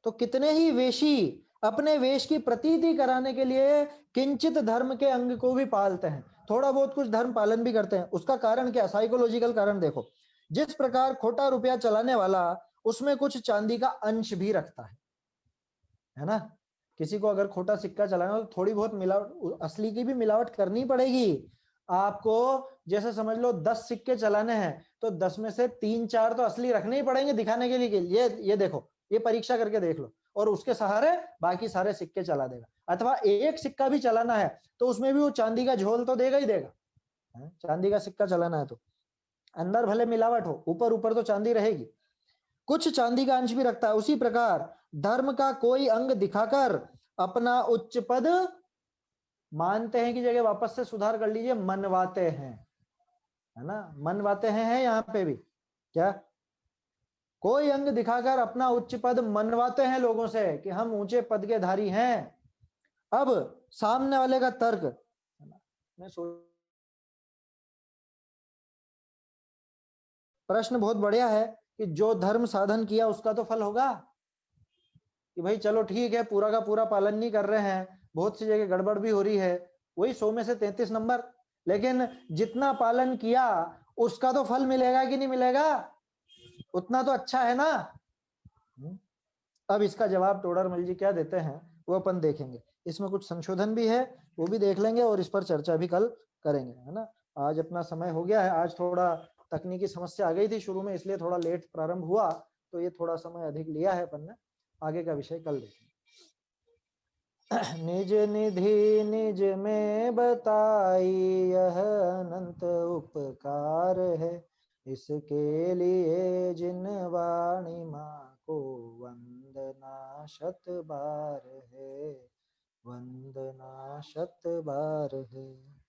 तो कितने ही वेशी अपने वेश की प्रतीति कराने के लिए किंचित धर्म के अंग को भी पालते हैं, थोड़ा बहुत कुछ धर्म पालन भी करते हैं। उसका कारण क्या? साइकोलॉजिकल कारण देखो। जिस प्रकार खोटा रुपया चलाने वाला उसमें कुछ चांदी का अंश भी रखता है ना? किसी को अगर खोटा सिक्का चलाना हो तो थोड़ी बहुत मिलावट, असली की भी मिलावट करनी पड़ेगी आपको। जैसे समझ लो 10 सिक्के चलाने हैं तो 10 में से 3-4 तो असली रखने ही पड़ेंगे दिखाने के लिए। ये देखो, ये परीक्षा करके देख लो, और उसके सहारे बाकी सारे सिक्के चला देगा। अथवा एक सिक्का भी चलाना है तो उसमें भी वो चांदी का झोल तो देगा ही देगा। चांदी का सिक्का चलाना है तो अंदर भले मिलावट हो, ऊपर ऊपर तो चांदी रहेगी, कुछ चांदी का अंश भी रखता है। उसी प्रकार धर्म का कोई अंग दिखाकर अपना उच्च पद मानते हैं की जगह वापस से सुधार कर लीजिए, मनवाते हैं, है ना? मनवाते हैं यहाँ पे भी क्या? कोई अंग दिखाकर अपना उच्च पद मनवाते हैं लोगों से कि हम ऊंचे पद के धारी हैं। अब सामने वाले का तर्क, मैं प्रश्न बहुत बढ़िया है कि जो धर्म साधन किया उसका तो फल होगा। कि भाई चलो ठीक है, पूरा का पूरा पालन नहीं कर रहे हैं, बहुत सी जगह गड़बड़ भी हो रही है, वही 100 में से 33 नंबर, लेकिन जितना पालन किया उसका तो फल मिलेगा कि नहीं मिलेगा? उतना तो अच्छा है ना। अब इसका जवाब टोडरमल जी क्या देते हैं वो अपन देखेंगे। इसमें कुछ संशोधन भी है, वो भी देख लेंगे और इस पर चर्चा भी कल करेंगे, है ना? आज अपना समय हो गया है। आज थोड़ा तकनीकी समस्या आ गई थी शुरू में, इसलिए थोड़ा लेट प्रारंभ हुआ, तो ये थोड़ा समय अधिक लिया है अपन ने। आगे का विषय कल देखेंगे। निज निधि निज में बताई, यह अनंत उपकार है, इसके लिए जिन वाणी माँ को वंदना शत बार है, वंदना शत बार है।